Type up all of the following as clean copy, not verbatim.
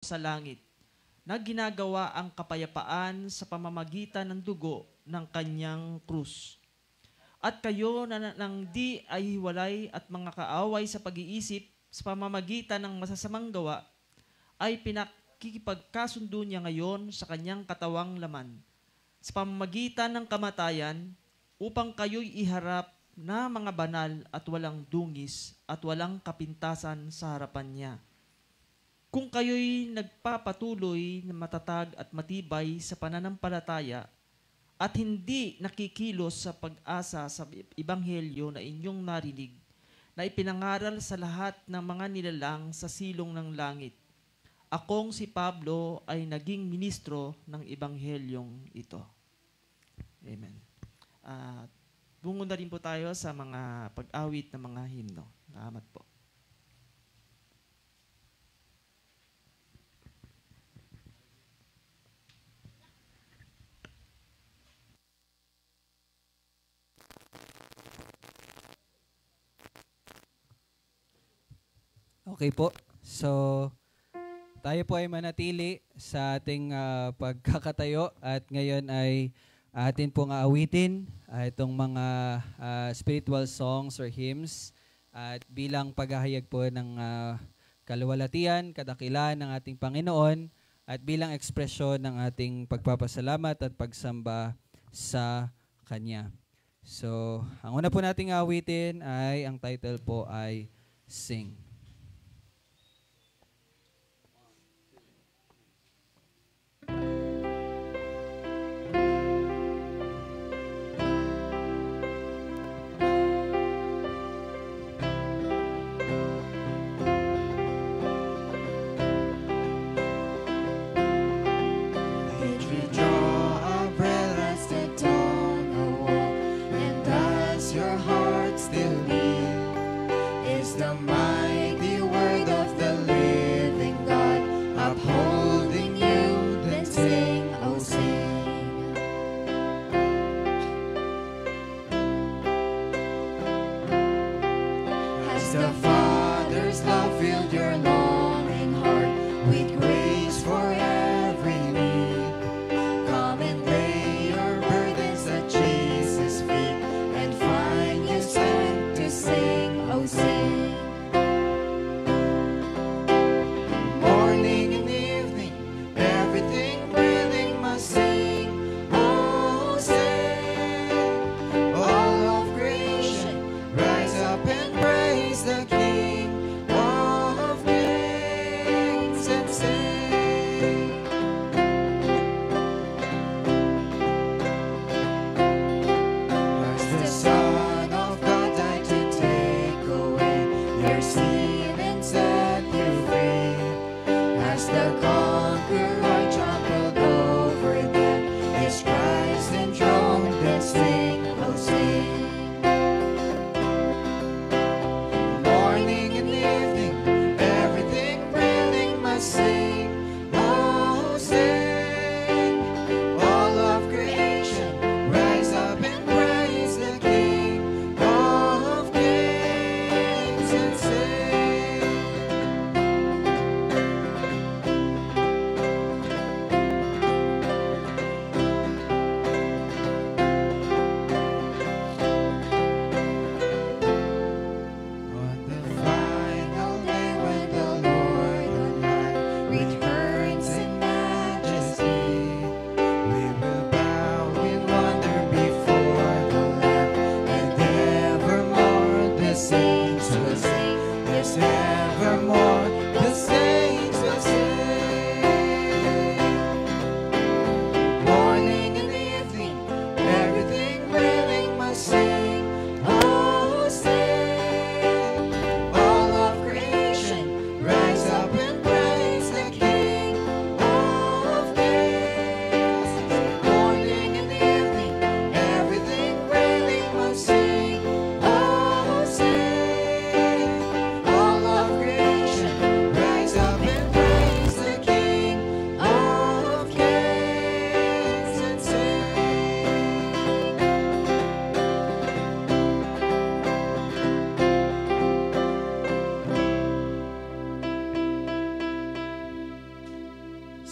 sa langit, na ginagawa ang kapayapaan sa pamamagitan ng dugo ng kanyang krus. At kayo na nang di ay hiwalay at mga kaaway sa pag-iisip sa pamamagitan ng masasamang gawa, ay pinakikipagkasundo niya ngayon sa kanyang katawang laman, sa pamamagitan ng kamatayan, upang kayo'y iharap na mga banal at walang dungis at walang kapintasan sa harapan niya. Kung kayo'y nagpapatuloy na matatag at matibay sa pananampalataya at hindi nakikilos sa pag-asa sa ebanghelyo na inyong narinig, na ipinangaral sa lahat ng mga nilalang sa silong ng langit, akong si Pablo ay naging ministro ng ebanghelyong ito. Amen. Bungo na rin po tayo sa mga pag-awit ng mga himno. Salamat po. Okay po. So, tayo po ay manatili sa ating pagkakatayo at ngayon ay atin pong aawitin itong mga spiritual songs or hymns at bilang paghahayag po ng kaluwalhatian, kadakilan ng ating Panginoon at bilang ekspresyon ng ating pagpapasalamat at pagsamba sa Kanya. So, ang una po nating aawitin ay, ang title po ay Sing.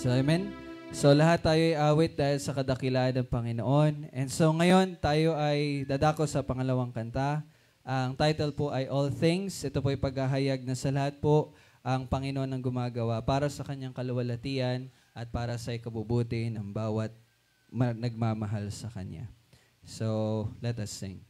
So, amen. So, lahat tayo ay awit dahil sa kadakilaan ng Panginoon. And so, ngayon, tayo ay dadako sa pangalawang kanta. Ang title po ay All Things. Ito po ay paghahayag na sa lahat po ang Panginoon ang gumagawa para sa kanyang kaluwalhatian at para sa ikabubuti ng bawat nagmamahal sa Kanya. So, let us sing.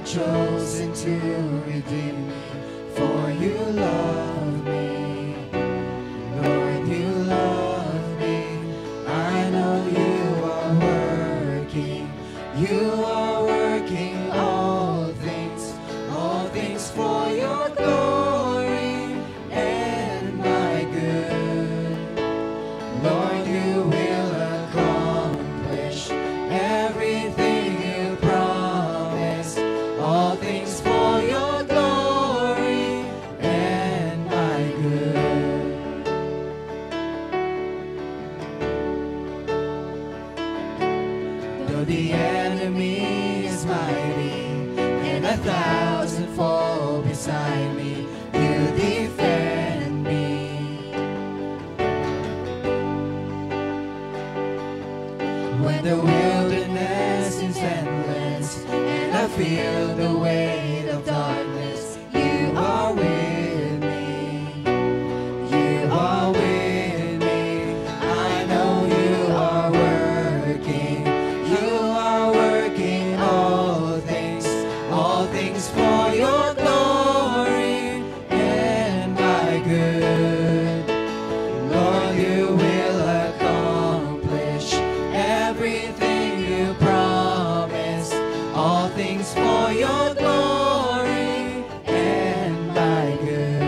Chosen to redeem me, for you love me, Lord, you love me. I know you are working all things for your glory and my good. Lord, you will accomplish everything you promised. All things for your glory and my good. Though the enemy is mighty and 1,000 fall beside me, you defend me. When the wilderness is endless and I feel the weight of darkness, you are with me. You are with me. I know you are working. You are working all things for your glory and my good. Lord, you will accomplish everything you promised. All things for your glory and my good.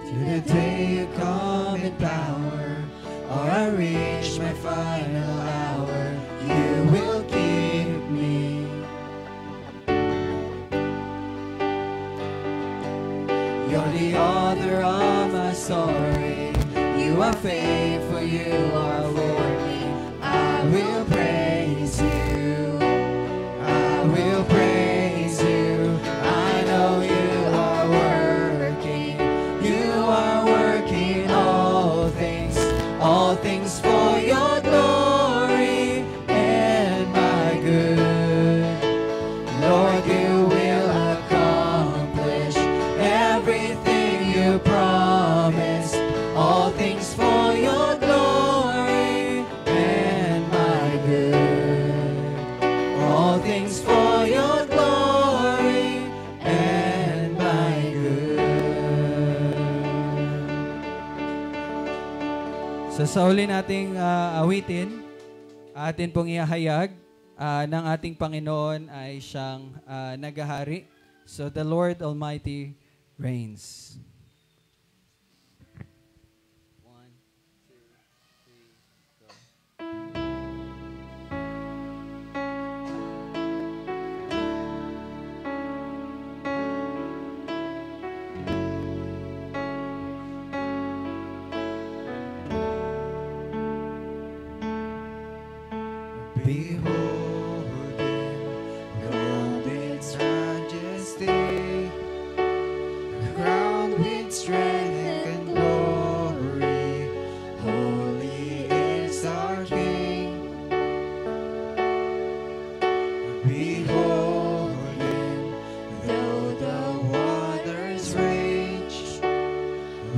Till the day you come in power, or I reach my final hour, you will keep me. You're the author of my story. You are faithful, you are for me. I will praise you. I will praise you. I know you are working. You are working all things for your glory and my good. Lord, you will accomplish everything you promised. All things for your glory and my good. All things for your glory and my good. So sa uli nating awitin, atin pong ihahayag ng ating Panginoon ay siyang nagahari. So the Lord Almighty reigns. Behold him, crowned in majesty, crowned with strength and glory. Holy is our King. Behold him, though the waters rage,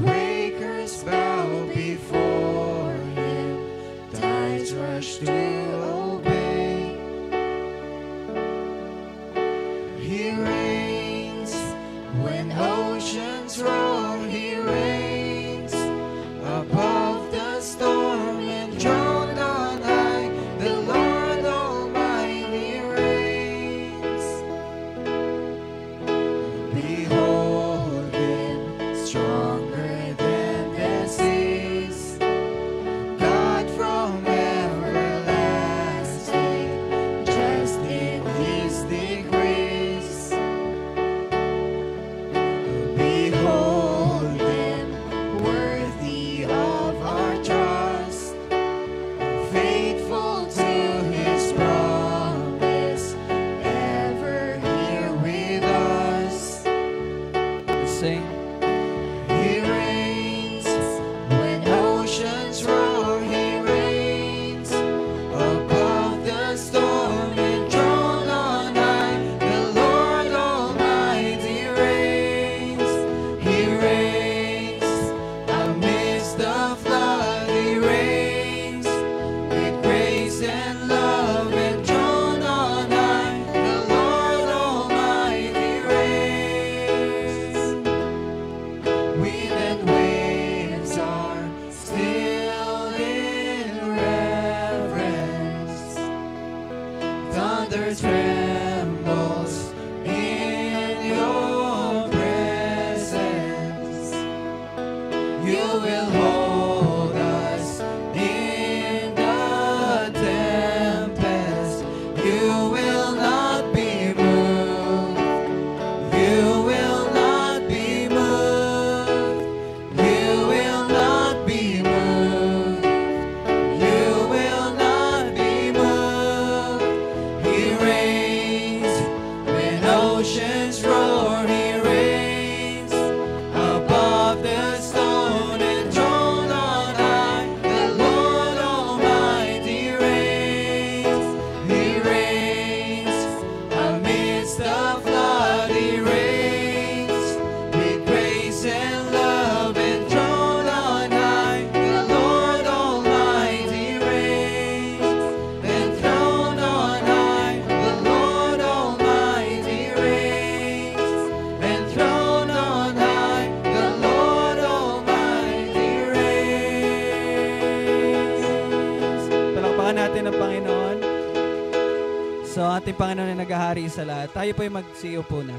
breakers bow before him, tides rush to obey. He reigns when oceans roar. He reigns above the storm, enthroned on high. The Lord Almighty reigns. earth trembles in your presence. You will hold us in the tempest. You will not be moved. You will not be moved. You will not be moved. You will not be moved. He reigns when oceans roar. He reigns above the stone and throne on high. The Lord Almighty reigns. He reigns amidst the flood. He reigns with grace and love and throne on high. The Lord Almighty reigns and throne on high. The Lord Almighty reigns and throne on high. The Lord Almighty reigns. Palakpakan natin ang Panginoon. So, ang ating Panginoon ay naghahari sa lahat. Tayo po ay mag-CEO na.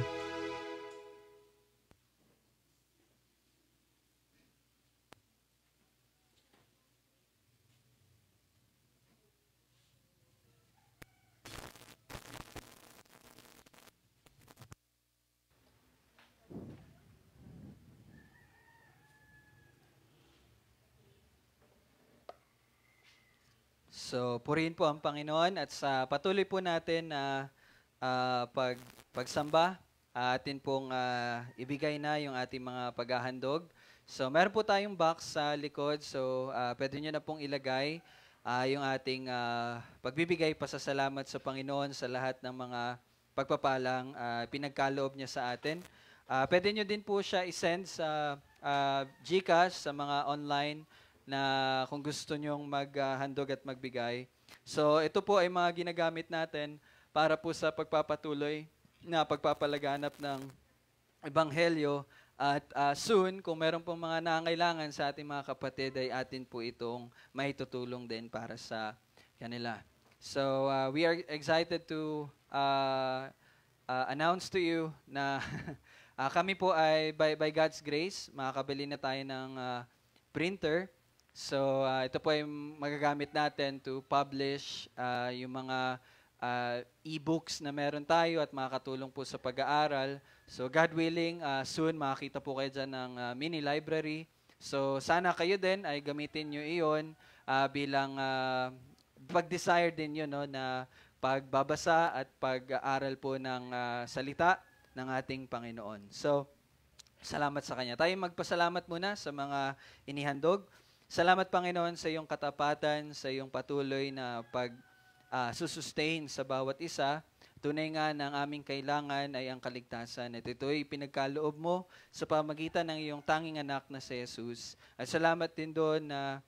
So, purihin po ang Panginoon at sa patuloy po natin na pagsamba, atin pong ibigay na yung ating mga paghahandog. So, meron po tayong box sa likod. So, pwede nyo na pong ilagay yung ating pagbibigay pasasalamat sa Panginoon sa lahat ng mga pagpapalang pinagkaloob niya sa atin. Pwede nyo din po siya isend sa GCash, sa mga online na kung gusto nyong maghandog at magbigay. So, ito po ay mga ginagamit natin para po sa pagpapatuloy na pagpapalaganap ng Ebanghelyo. At soon, kung meron pong mga nangangailangan sa ating mga kapatid, ay atin po itong maitutulong din para sa kanila. So, we are excited to announce to you na kami po ay, by God's grace, makakabili na tayo ng printer. So, ito po ay magagamit natin to publish yung mga e-books na meron tayo at makakatulong po sa pag-aaral. So, God willing, soon makakita po kayo dyan ng mini library. So, sana kayo din ay gamitin nyo iyon bilang pag-desire din yun, no, na pagbabasa at pag-aaral po ng salita ng ating Panginoon. So, salamat sa Kanya. Tayo magpasalamat muna sa mga inihandog. Salamat, Panginoon, sa iyong katapatan, sa iyong patuloy na pag-sustain sa bawat isa. Tunay nga na ang aming kailangan ay ang kaligtasan. At ito'y pinagkaloob mo sa pamagitan ng iyong tanging anak na si Jesus. At salamat din doon na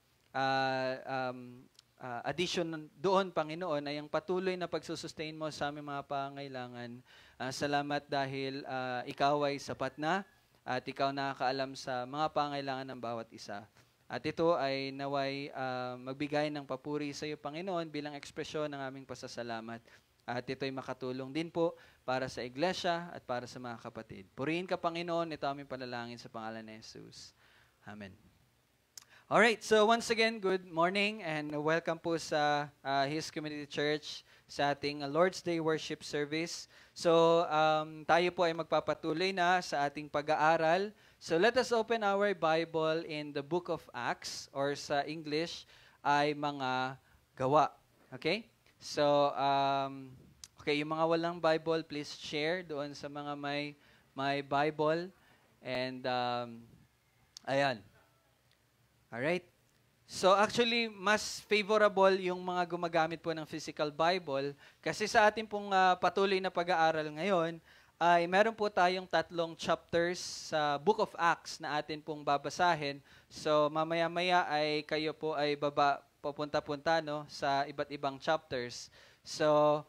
addition doon, Panginoon, ay ang patuloy na pagsusustain mo sa aming mga pangailangan. Salamat dahil ikaw ay sapat na at ikaw nakakaalam sa mga pangailangan ng bawat isa. At ito ay naway magbigay ng papuri sa iyo, Panginoon, bilang ekspresyon ng aming pasasalamat. At ito ay makatulong din po para sa iglesia at para sa mga kapatid. Purihin ka, Panginoon, ito aming panalangin sa pangalan ni Jesus. Amen. Alright, so once again, good morning and welcome po sa His Community Church sa ating Lord's Day Worship Service. So tayo po ay magpapatuloy na sa ating pag-aaral. So let us open our Bible in the book of Acts, or sa English ay mga gawa. Okay? So, okay, yung mga walang Bible, please share doon sa mga may Bible. And, ayan. Alright? So actually, mas favorable yung mga gumagamit po ng physical Bible kasi sa ating pong patuloy na pag-aaral ngayon, ay meron po tayong 3 chapters sa Book of Acts na atin pong babasahin. So mamaya-maya ay kayo po ay papunta-punta, no, sa iba't ibang chapters. So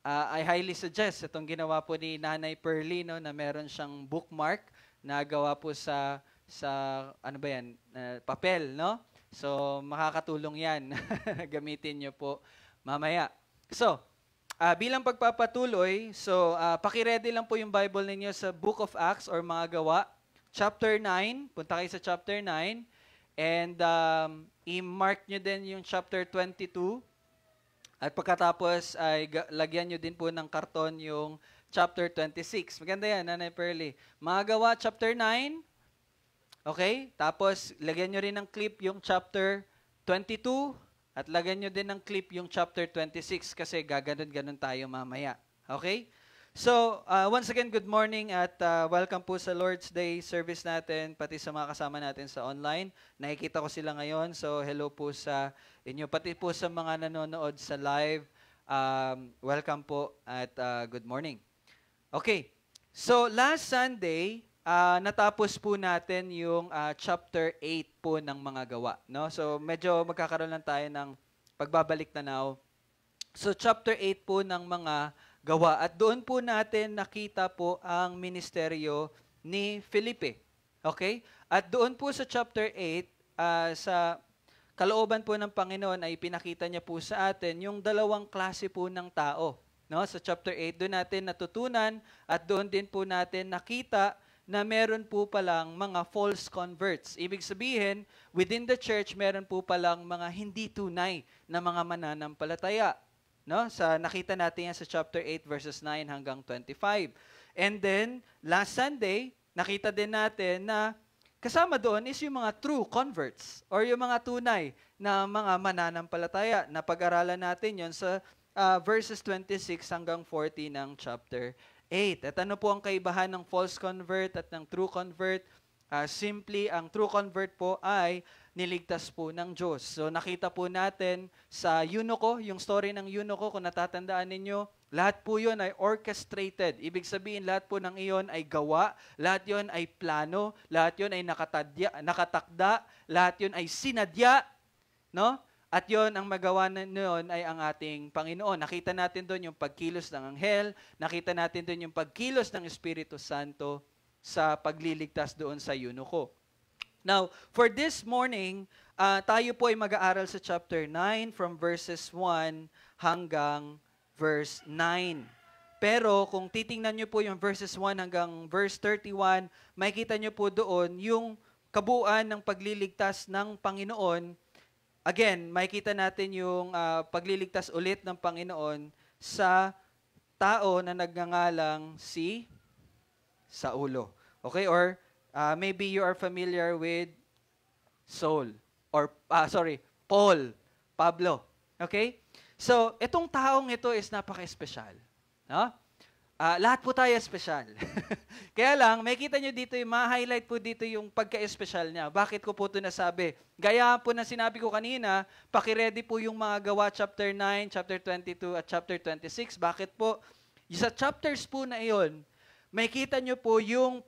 I highly suggest itong ginawa po ni Nanay Pearly, no, na meron siyang bookmark na gawa po sa ano ba yan, papel, no? So makakatulong yan. Gamitin nyo po mamaya. So bilang pagpapatuloy, so paki-ready lang po yung Bible ninyo sa Book of Acts or mga gawa, chapter 9. Punta kayo sa chapter 9. And i-mark nyo din yung chapter 22. At pagkatapos ay lagyan nyo din po ng karton yung chapter 26. Maganda yan, Nanay Pearly. Mga gawa, chapter 9. Okay? Tapos, lagyan nyo rin ng clip yung chapter 22 at lagyan nyo din ng clip yung chapter 26 kasi gaganon-ganon tayo mamaya. Okay? So, once again, good morning at welcome po sa Lord's Day service natin, pati sa mga kasama natin sa online. Nakikita ko sila ngayon, so hello po sa inyo. Pati po sa mga nanonood sa live, welcome po at good morning. Okay, so last Sunday, natapos po natin yung chapter 8 po ng mga gawa. No? So medyo magkakaroon lang tayo ng pagbabalik tanaw. So chapter 8 po ng mga gawa. At doon po natin nakita po ang ministeryo ni Felipe. Okay? At doon po sa chapter 8, sa kalooban po ng Panginoon ay pinakita niya po sa atin yung dalawang klase po ng tao. No? Sa chapter 8, doon natin natutunan at doon din po natin nakita na meron po palang mga false converts. Ibig sabihin, within the church, meron po palang mga hindi tunay na mga mananampalataya. No? Nakita natin yan sa chapter 8 verses 9 hanggang 25. And then, last Sunday, nakita din natin na kasama doon is yung mga true converts or yung mga tunay na mga mananampalataya. Napag-aralan natin yon sa verses 26 hanggang 40 ng chapter 8. At ano po ang kaibahan ng false convert at ng true convert? Simply, ang true convert po ay niligtas po ng Diyos. So nakita po natin sa eunuko, yung story ng eunuko, kung natatandaan ninyo, lahat po yun ay orchestrated. Ibig sabihin, lahat po ng iyon ay gawa, lahat yun ay plano, lahat yun ay nakatakda, lahat yun ay sinadya, no? At yun, ang magawa noon ay ang ating Panginoon. Nakita natin doon yung pagkilos ng anghel, nakita natin doon yung pagkilos ng Espiritu Santo sa pagliligtas doon sa eunuko. Now, for this morning, tayo po ay mag-aaral sa chapter 9 from verses 1 hanggang verse 9. Pero kung titingnan nyo po yung verses 1 hanggang verse 31, makikita nyo po doon yung kabuuan ng pagliligtas ng Panginoon. Again, makikita natin yung pagliligtas ulit ng Panginoon sa tao na nagngangalang si Saulo. Okay? Or maybe you are familiar with Saul. Or, Paul. Pablo. Okay? So, itong taong ito is napaka-espesyal. No? Lahat po tayo espesyal. Kaya lang, makikita nyo dito, ma-highlight po dito yung pagka-espesyal niya. Bakit ko po ito nasabi? Gaya po na sinabi ko kanina, pakiready po yung mga gawa chapter 9, chapter 22, at chapter 26. Bakit po? Sa chapters po na iyon, makikita nyo po yung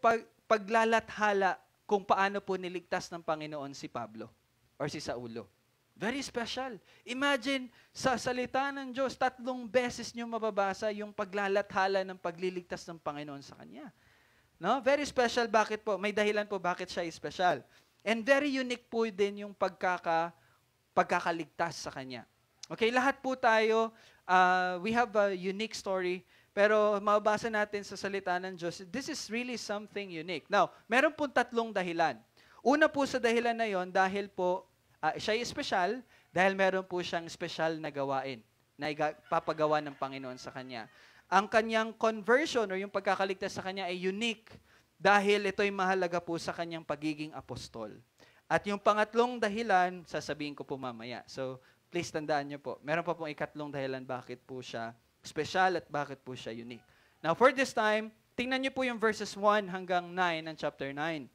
paglalathala kung paano po niligtas ng Panginoon si Pablo or si Saulo. Very special. Imagine, sa salita ng Diyos, 3 beses nyo mababasa yung paglalathala ng pagliligtas ng Panginoon sa Kanya. No? Very special. Bakit po? May dahilan po bakit siya special. And very unique po din yung pagkakaligtas sa Kanya. Okay, lahat po tayo, we have a unique story, pero mababasa natin sa salita ng Diyos, this is really something unique. Now, meron po 3 dahilan. Una po sa dahilan na yon, dahil po, siya ay espesyal dahil meron po siyang espesyal na gawain na ipapagawa ng Panginoon sa kanya. Ang kanyang conversion o yung pagkakaligtas sa kanya ay unique dahil ito'y mahalaga po sa kanyang pagiging apostol. At yung pangatlong dahilan, sasabihin ko po mamaya. So, please tandaan niyo po. Meron pa pong ikatlong dahilan bakit po siya special at bakit po siya unique. Now, for this time, tingnan niyo po yung verses 1 hanggang 9 ng chapter 9.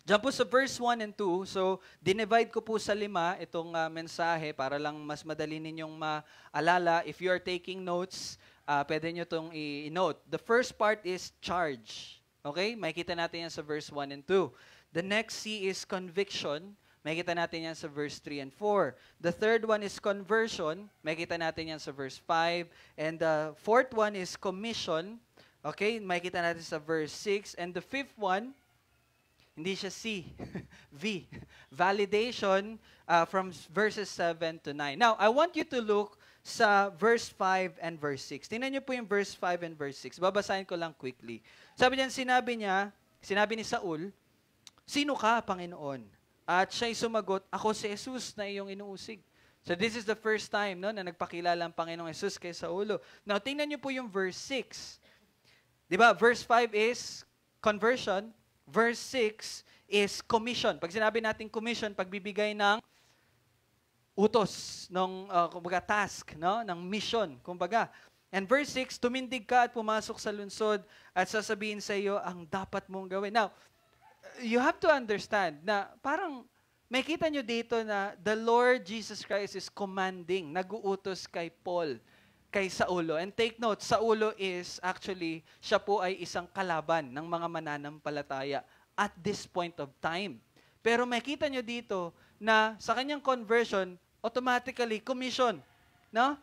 Diyan po sa verse 1 and 2, so dinivide ko po sa 5 itong mensahe para lang mas madali ninyong maalala. If you are taking notes, pwede nyo itong i-note. The first part is charge. Okay? Makikita natin yan sa verse 1 and 2. The next C is conviction. Makikita natin yan sa verse 3 and 4. The third one is conversion. Makikita natin yan sa verse 5. And the fourth one is commission. Okay? Makikita natin sa verse 6. And the fifth one, hindi siya C, V. Validation from verses 7 to 9. Now, I want you to look sa verse 5 and verse 6. Tingnan niyo po yung verse 5 and verse 6. Babasahin ko lang quickly. Sabi sinabi ni Saul, "Sino ka, Panginoon?" At siya'y sumagot, "Ako si Jesus na iyong inuusig." So this is the first time na nagpakilala ang Panginoong Jesus kay Saulo. Now, tingnan niyo po yung verse 6. Diba? Verse 5 is conversion. Verse 6 is commission. Pag sinabi natin commission, pagbibigay ng utos, ng task, no? Ng mission, kumbaga. And verse 6, tumindig ka at pumasok sa lungsod at sasabihin sa iyo ang dapat mong gawin. Now, you have to understand na parang may kita nyo dito na the Lord Jesus Christ is commanding, nag-uutos kay Paul, kay Saulo. And take note, Saulo is actually, siya po ay isang kalaban ng mga mananampalataya at this point of time. Pero may kita nyo dito na sa kanyang conversion, automatically, commission. No?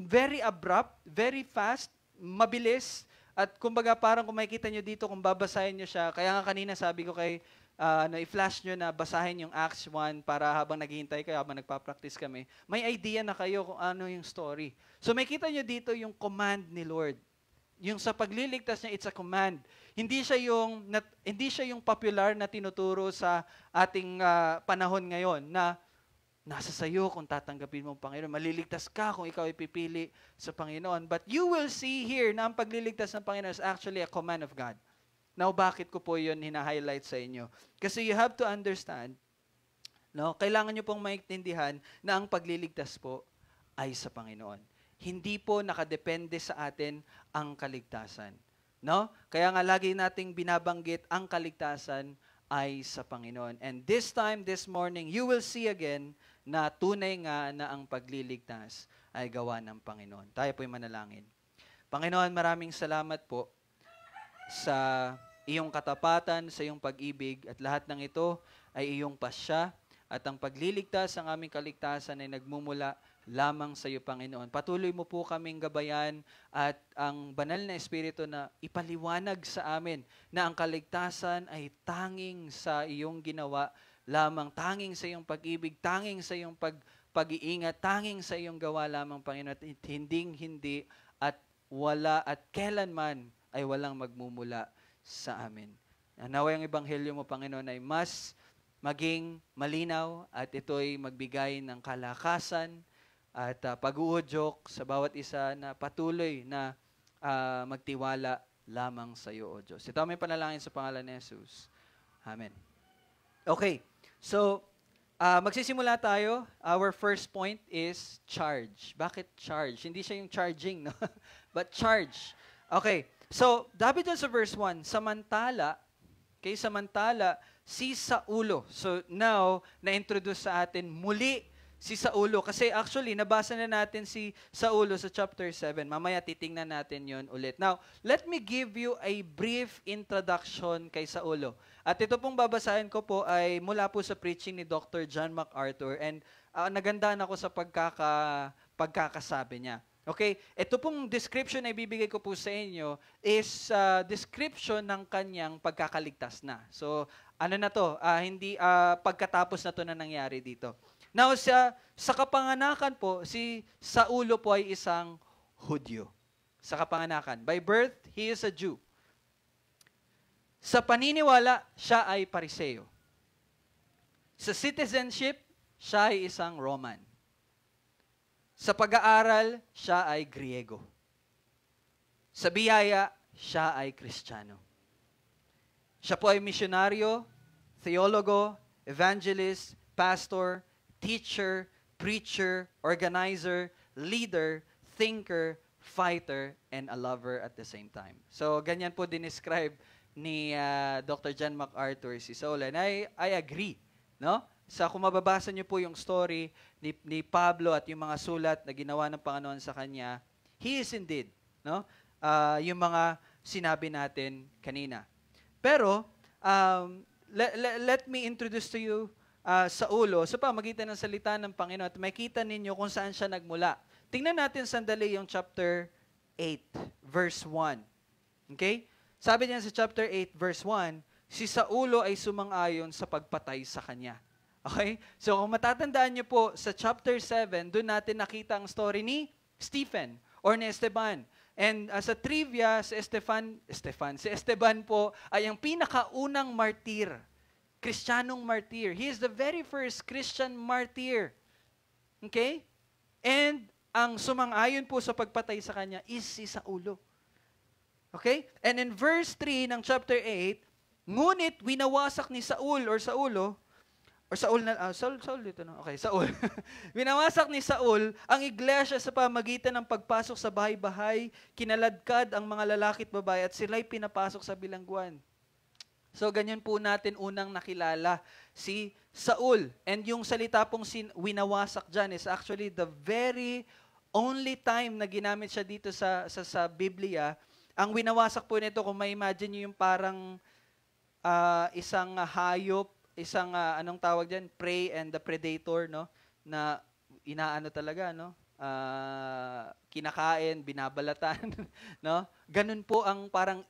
Very abrupt, very fast, mabilis, at kumbaga parang kung makikita nyo dito, kung babasahin nyo siya, kaya nga kanina sabi ko kay i-flash nyo na basahin yung Acts 1 para habang naghihintay kayo, habang nagpa-practice kami, may idea na kayo kung ano yung story. So may kita nyo dito yung command ni Lord. Yung sa pagliligtas niya, it's a command. Hindi siya yung popular na tinuturo sa ating panahon ngayon na nasa sayo kung tatanggapin mo ang Panginoon. Maliligtas ka kung ikaw ipipili sa Panginoon. But you will see here na ang pagliligtas ng Panginoon is actually a command of God. Now, bakit ko po yun hina-highlight sa inyo? Kasi you have to understand, no, kailangan nyo pong maintindihan na ang pagliligtas po ay sa Panginoon. Hindi po nakadepende sa atin ang kaligtasan. No? Kaya nga lagi nating binabanggit ang kaligtasan ay sa Panginoon. And this morning, you will see again na tunay nga na ang pagliligtas ay gawa ng Panginoon. Tayo po'y manalangin. Panginoon, maraming salamat po sa iyong katapatan, sa iyong pag-ibig, at lahat ng ito ay iyong pasya, at ang pagliligtas, ang aming kaligtasan ay nagmumula lamang sa iyo, Panginoon. Patuloy mo po kaming gabayan at ang banal na Espiritu na ipaliwanag sa amin na ang kaligtasan ay tanging sa iyong ginawa lamang, tanging sa iyong pag-ibig, tanging sa iyong pag-iingat, tanging sa iyong gawa lamang, Panginoon, at hindi at wala at kailanman ay walang magmumula sa amin. Naway ang Ebanghelyo mo, Panginoon, ay mas maging malinaw at ito'y magbigay ng kalakasan at pag-uudyok sa bawat isa na patuloy na magtiwala lamang sa iyo, O Diyos. Ito may panalangin sa pangalan ni Jesus. Amen. Okay, so magsisimula tayo. Our first point is charge. Bakit charge? Hindi siya yung charging, no? But charge. Okay, so dapat dyan sa verse 1, samantala, si Saulo. So now, na-introduce sa atin muli si Saulo. Kasi actually, nabasa na natin si Saulo sa chapter 7. Mamaya titingnan natin yon ulit. Now, let me give you a brief introduction kay Saulo. At ito pong babasahin ko po ay mula po sa preaching ni Dr. John MacArthur. And nagandaan ako sa pagkakasabi niya. Okay, ito pong description na ibibigay ko po sa inyo is description ng kanyang pagkakaligtas na. So, ano na to? Hindi pagkatapos na to na nangyari dito. Now, sa kapanganakan po, si Saulo po ay isang Hudyo. Sa kapanganakan. By birth, he is a Jew. Sa paniniwala, siya ay Pariseo. Sa citizenship, siya ay isang Roman. Sa pag-aaral, siya ay Griego. Sa biyaya, siya ay Kristiyano. Siya po ay misyonaryo, theologo, evangelist, pastor, teacher, preacher, organizer, leader, thinker, fighter, and a lover at the same time. So, ganyan po dinescribe ni Dr. John MacArthur si Saulo. And I agree, no? Kung mababasa niyo po yung story ni Pablo at yung mga sulat na ginawa ng Panginoon sa kanya, he is indeed, no? Yung mga sinabi natin kanina. Pero, let me introduce to you Saulo sa pamagitan ng salita ng Panginoon at makita ninyo kung saan siya nagmula. Tingnan natin sandali yung chapter 8, verse 1. Okay? Sabi niya sa chapter 8, verse 1, si Saulo ay sumang-ayon sa pagpatay sa kanya. Okay? So kung matatandaan niyo po sa chapter 7, doon natin nakita ang story ni Stephen or ni Esteban. And as a trivia, si Esteban po ay ang pinakaunang martir, Kristiyanong martir. He is the very first Christian martyr. Okay? And ang sumang-ayon po sa pagpatay sa kanya is si Saulo. Okay? And in verse 3 ng chapter 8, ngunit winawasak ni Saul dito no? Okay, Saul. Winawasak ni Saul ang iglesia sa pamagitan ng pagpasok sa bahay-bahay, kinaladkad ang mga lalaki at babae at sila'y pinapasok sa bilangguan. So, ganyan po natin unang nakilala si Saul. And yung salita pong winawasak dyan is actually the very only time na ginamit siya dito sa Biblia. Ang winawasak po nito, kung may imagine nyo yung parang isang hayop, isang anong tawag dyan, prey and the predator, no? Na inaano talaga, no? Kinakain, binabalatan, no? Ganun po ang parang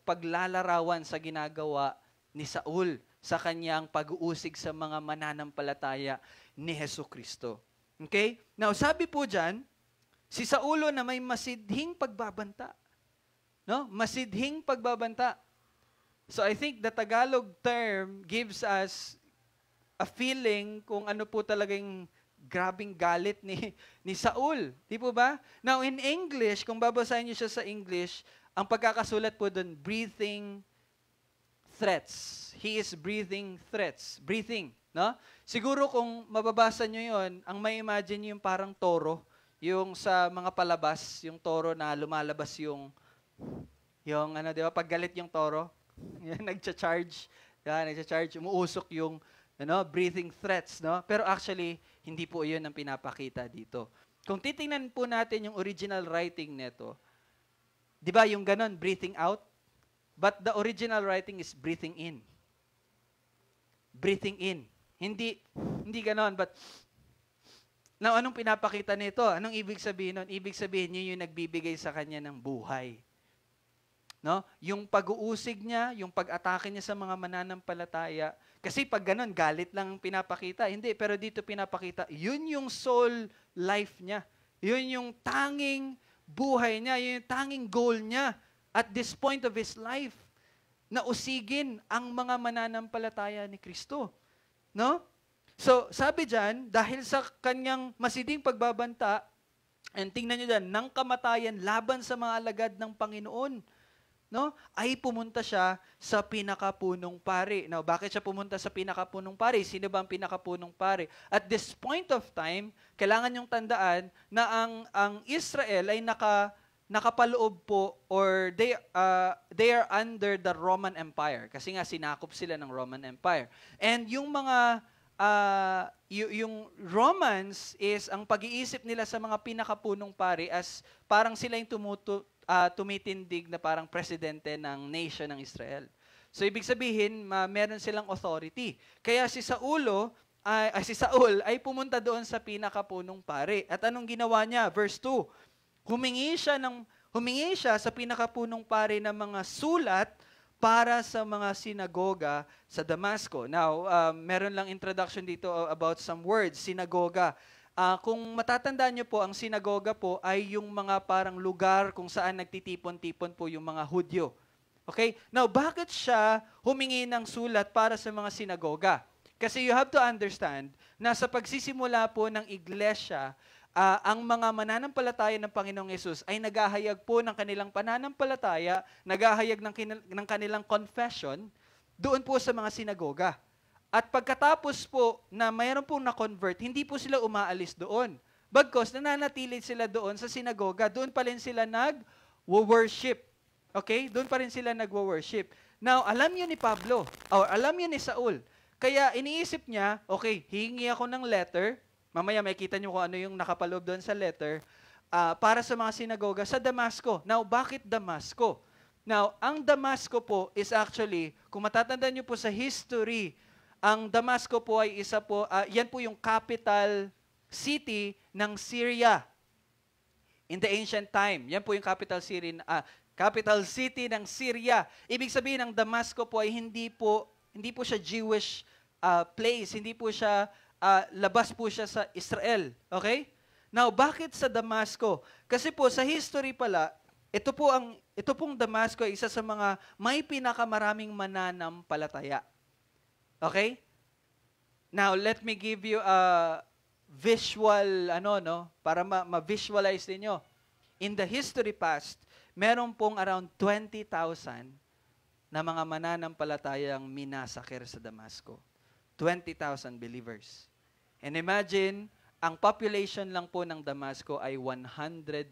paglalarawan sa ginagawa ni Saul sa kanyang pag-uusig sa mga mananampalataya ni Jesucristo. Okay? Now, sabi po dyan, si Saulo na may masidhing pagbabanta. No? Masidhing pagbabanta. So I think the Tagalog term gives us a feeling kung ano po talagang grabing galit ni Saul. Di po ba? Now in English, kung babasahin niyo siya sa English, ang pagkakasulat po doon, breathing threats. He is breathing threats. Breathing. No? Siguro kung mababasa niyo yon, ang may imagine niyo yung parang toro, yung sa mga palabas, yung toro na lumalabas yung ano, di ba? Pag galit yung toro, yan, nagcha-charge, umuusok yung breathing threats, no? Pero actually, hindi po 'yun ang pinapakita dito. Kung titingnan po natin yung original writing nito, 'di ba yung ganon, breathing out? But the original writing is breathing in. Breathing in. Hindi ganon, but now, anong pinapakita nito? Anong ibig sabihin nun? Ibig sabihin yun yung nagbibigay sa kanya ng buhay. No? Yung pag-uusig niya, yung pag-atake niya sa mga mananampalataya. Kasi pag ganun, galit lang pinapakita. Hindi, pero dito pinapakita, yun yung soul life niya. Yun yung tanging buhay niya. Yun yung tanging goal niya at this point of his life na usigin ang mga mananampalataya ni Kristo. No? So, sabi dyan, dahil sa kanyang masiding pagbabanta, and tingnan nyo dyan, ng kamatayan laban sa mga alagad ng Panginoon, no? Ay pumunta siya sa pinakapunong pari. Now, bakit siya pumunta sa pinakapunong pari? Sino ba ang pinakapunong pari? At this point of time, kailangan yung tandaan na ang Israel ay nakapaloob po or they are under the Roman Empire. Kasi nga sinakop sila ng Roman Empire. And yung mga yung Romans is ang pag-iisip nila sa mga pinakapunong pari as parang sila yung tumitindig na parang presidente ng nation ng Israel. So ibig sabihin, meron silang authority. Kaya si Saul ay pumunta doon sa pinakapunong pari. At anong ginawa niya? Verse 2. Humingi siya sa pinakapunong pari ng mga sulat para sa mga sinagoga sa Damasco. Now, meron lang introduction dito about some words. Sinagoga. Kung matatandaan niyo po, ang sinagoga po ay yung mga parang lugar kung saan nagtitipon-tipon po yung mga Hudyo. Okay? Now, bakit siya humingi ng sulat para sa mga sinagoga? Kasi you have to understand na sa pagsisimula po ng iglesia, ang mga mananampalataya ng Panginoong Yesus ay naghahayag po ng kanilang pananampalataya, naghahayag ng kanilang confession doon po sa mga sinagoga. At pagkatapos po na mayroon pong na-convert, hindi po sila umaalis doon. Bagkos, nananatili sila doon sa sinagoga. Doon pa rin sila nag-worship. Okay? Doon pa rin sila nag-worship. Now, alam yun ni Pablo, or alam yun ni Saul. Kaya iniisip niya, okay, hihingi ako ng letter. Mamaya makikita niyo kung ano yung nakapaloob doon sa letter. Para sa mga sinagoga sa Damasco. Now, bakit Damasco? Now, ang Damasco po is actually, kung matatandaan niyo po sa history, ang Damasco po ay isa po, yan po yung capital city ng Syria in the ancient time. Yan po yung capital city ng Syria. Ibig sabihin, ang Damasco po ay hindi po siya Jewish place, hindi po siya, labas po siya sa Israel. Okay? Now, bakit sa Damasco? Kasi po sa history pala, ito pong Damasco ay isa sa mga may pinakamaraming mananampalataya. Okay? Now, let me give you a visual, para ma-visualize ninyo. In the history past, meron pong around 20,000 na mga mananampalatayang minasaker sa Damasco. 20,000 believers. And imagine, ang population lang po ng Damasco ay 150,000.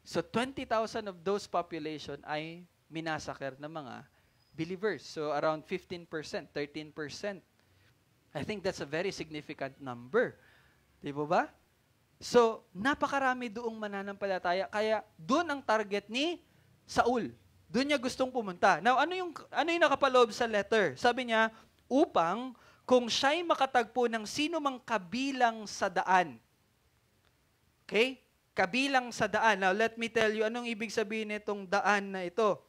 So 20,000 of those population ay minasaker na mga believers. So around 15%, 13%. I think that's a very significant number. Di ba? So, napakarami doong mananampalataya. Kaya doon ang target ni Saul. Doon niya gustong pumunta. Now, ano yung nakapaloob sa letter? Sabi niya, upang kung siya'y makatagpo ng sino mang kabilang sa daan. Okay? Kabilang sa daan. Now, let me tell you, anong ibig sabihin nitong daan na ito?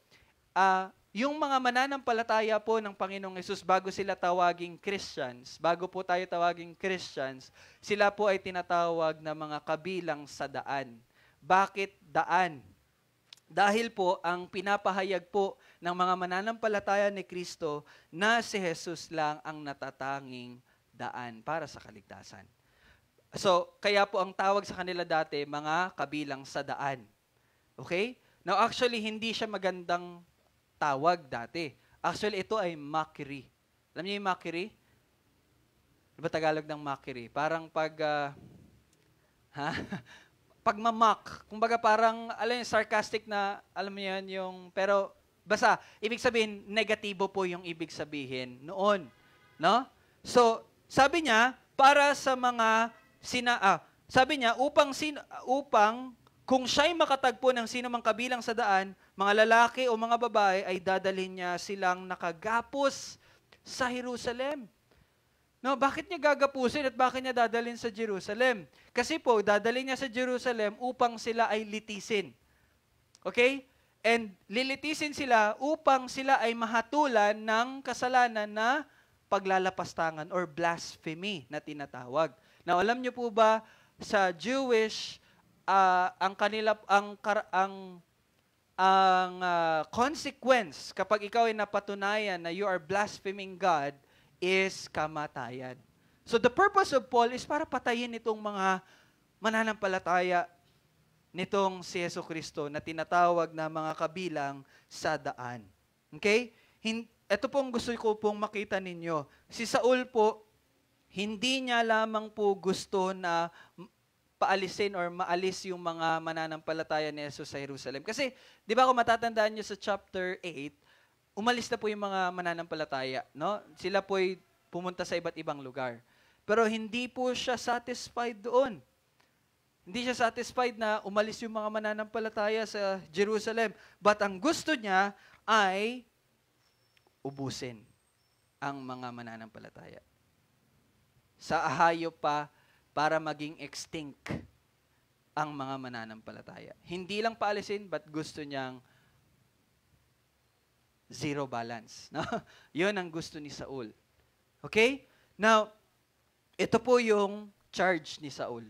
Yung mga mananampalataya po ng Panginoong Hesus, bago sila tawaging Christians, bago po tayo tawaging Christians, sila po ay tinatawag na mga kabilang sa daan. Bakit daan? Dahil po, ang pinapahayag po ng mga mananampalataya ni Kristo na si Jesus lang ang natatanging daan para sa kaligtasan. So, kaya po ang tawag sa kanila dati, mga kabilang sa daan. Okay? Now, actually, hindi siya magandang tawag dati. Actually, ito ay mockery. Alam niyo yung mockery? Ano ba Tagalog ng mockery? Parang pagmamock. Kumbaga parang, alam yung sarcastic na, alam mo yan, pero, basta, ibig sabihin, negatibo po yung ibig sabihin noon. No? So, sabi niya, para sa mga, sabi niya, upang kung siya'y makatagpo ng sino mang kabilang sa daan, mga lalaki o mga babae ay dadalhin niya silang nakagapos sa Jerusalem. No, bakit niya gagapusin at bakit niya dadalhin sa Jerusalem? Kasi po, dadalhin niya sa Jerusalem upang sila ay litisin. Okay? And lilitisin sila upang sila ay mahatulan ng kasalanan na paglalapastangan or blasphemy na tinatawag. Now, alam niyo po ba sa Jewish consequence kapag ikaw ay napatunayan na you are blaspheming God is kamatayan. So the purpose of Paul is para patayin itong mga mananampalataya nitong si Jesucristo na tinatawag na mga kabilang sa daan. Okay? Ito pong gusto ko pong makita ninyo. Si Saul po, hindi niya lamang po gusto na paalisin or maalis yung mga mananampalataya ni Jesus sa Jerusalem. Kasi, di ba kung matatandaan nyo sa chapter 8, umalis na po yung mga mananampalataya. No? Sila po'y pumunta sa iba't ibang lugar. Pero hindi po siya satisfied doon. Hindi siya satisfied na umalis yung mga mananampalataya sa Jerusalem. But ang gusto niya ay ubusin ang mga mananampalataya. Sa ahayop pa, para maging extinct ang mga mananampalataya. Hindi lang paalisin, but gusto niyang zero balance. No? Yun ang gusto ni Saul. Okay? Now, ito po yung charge ni Saul.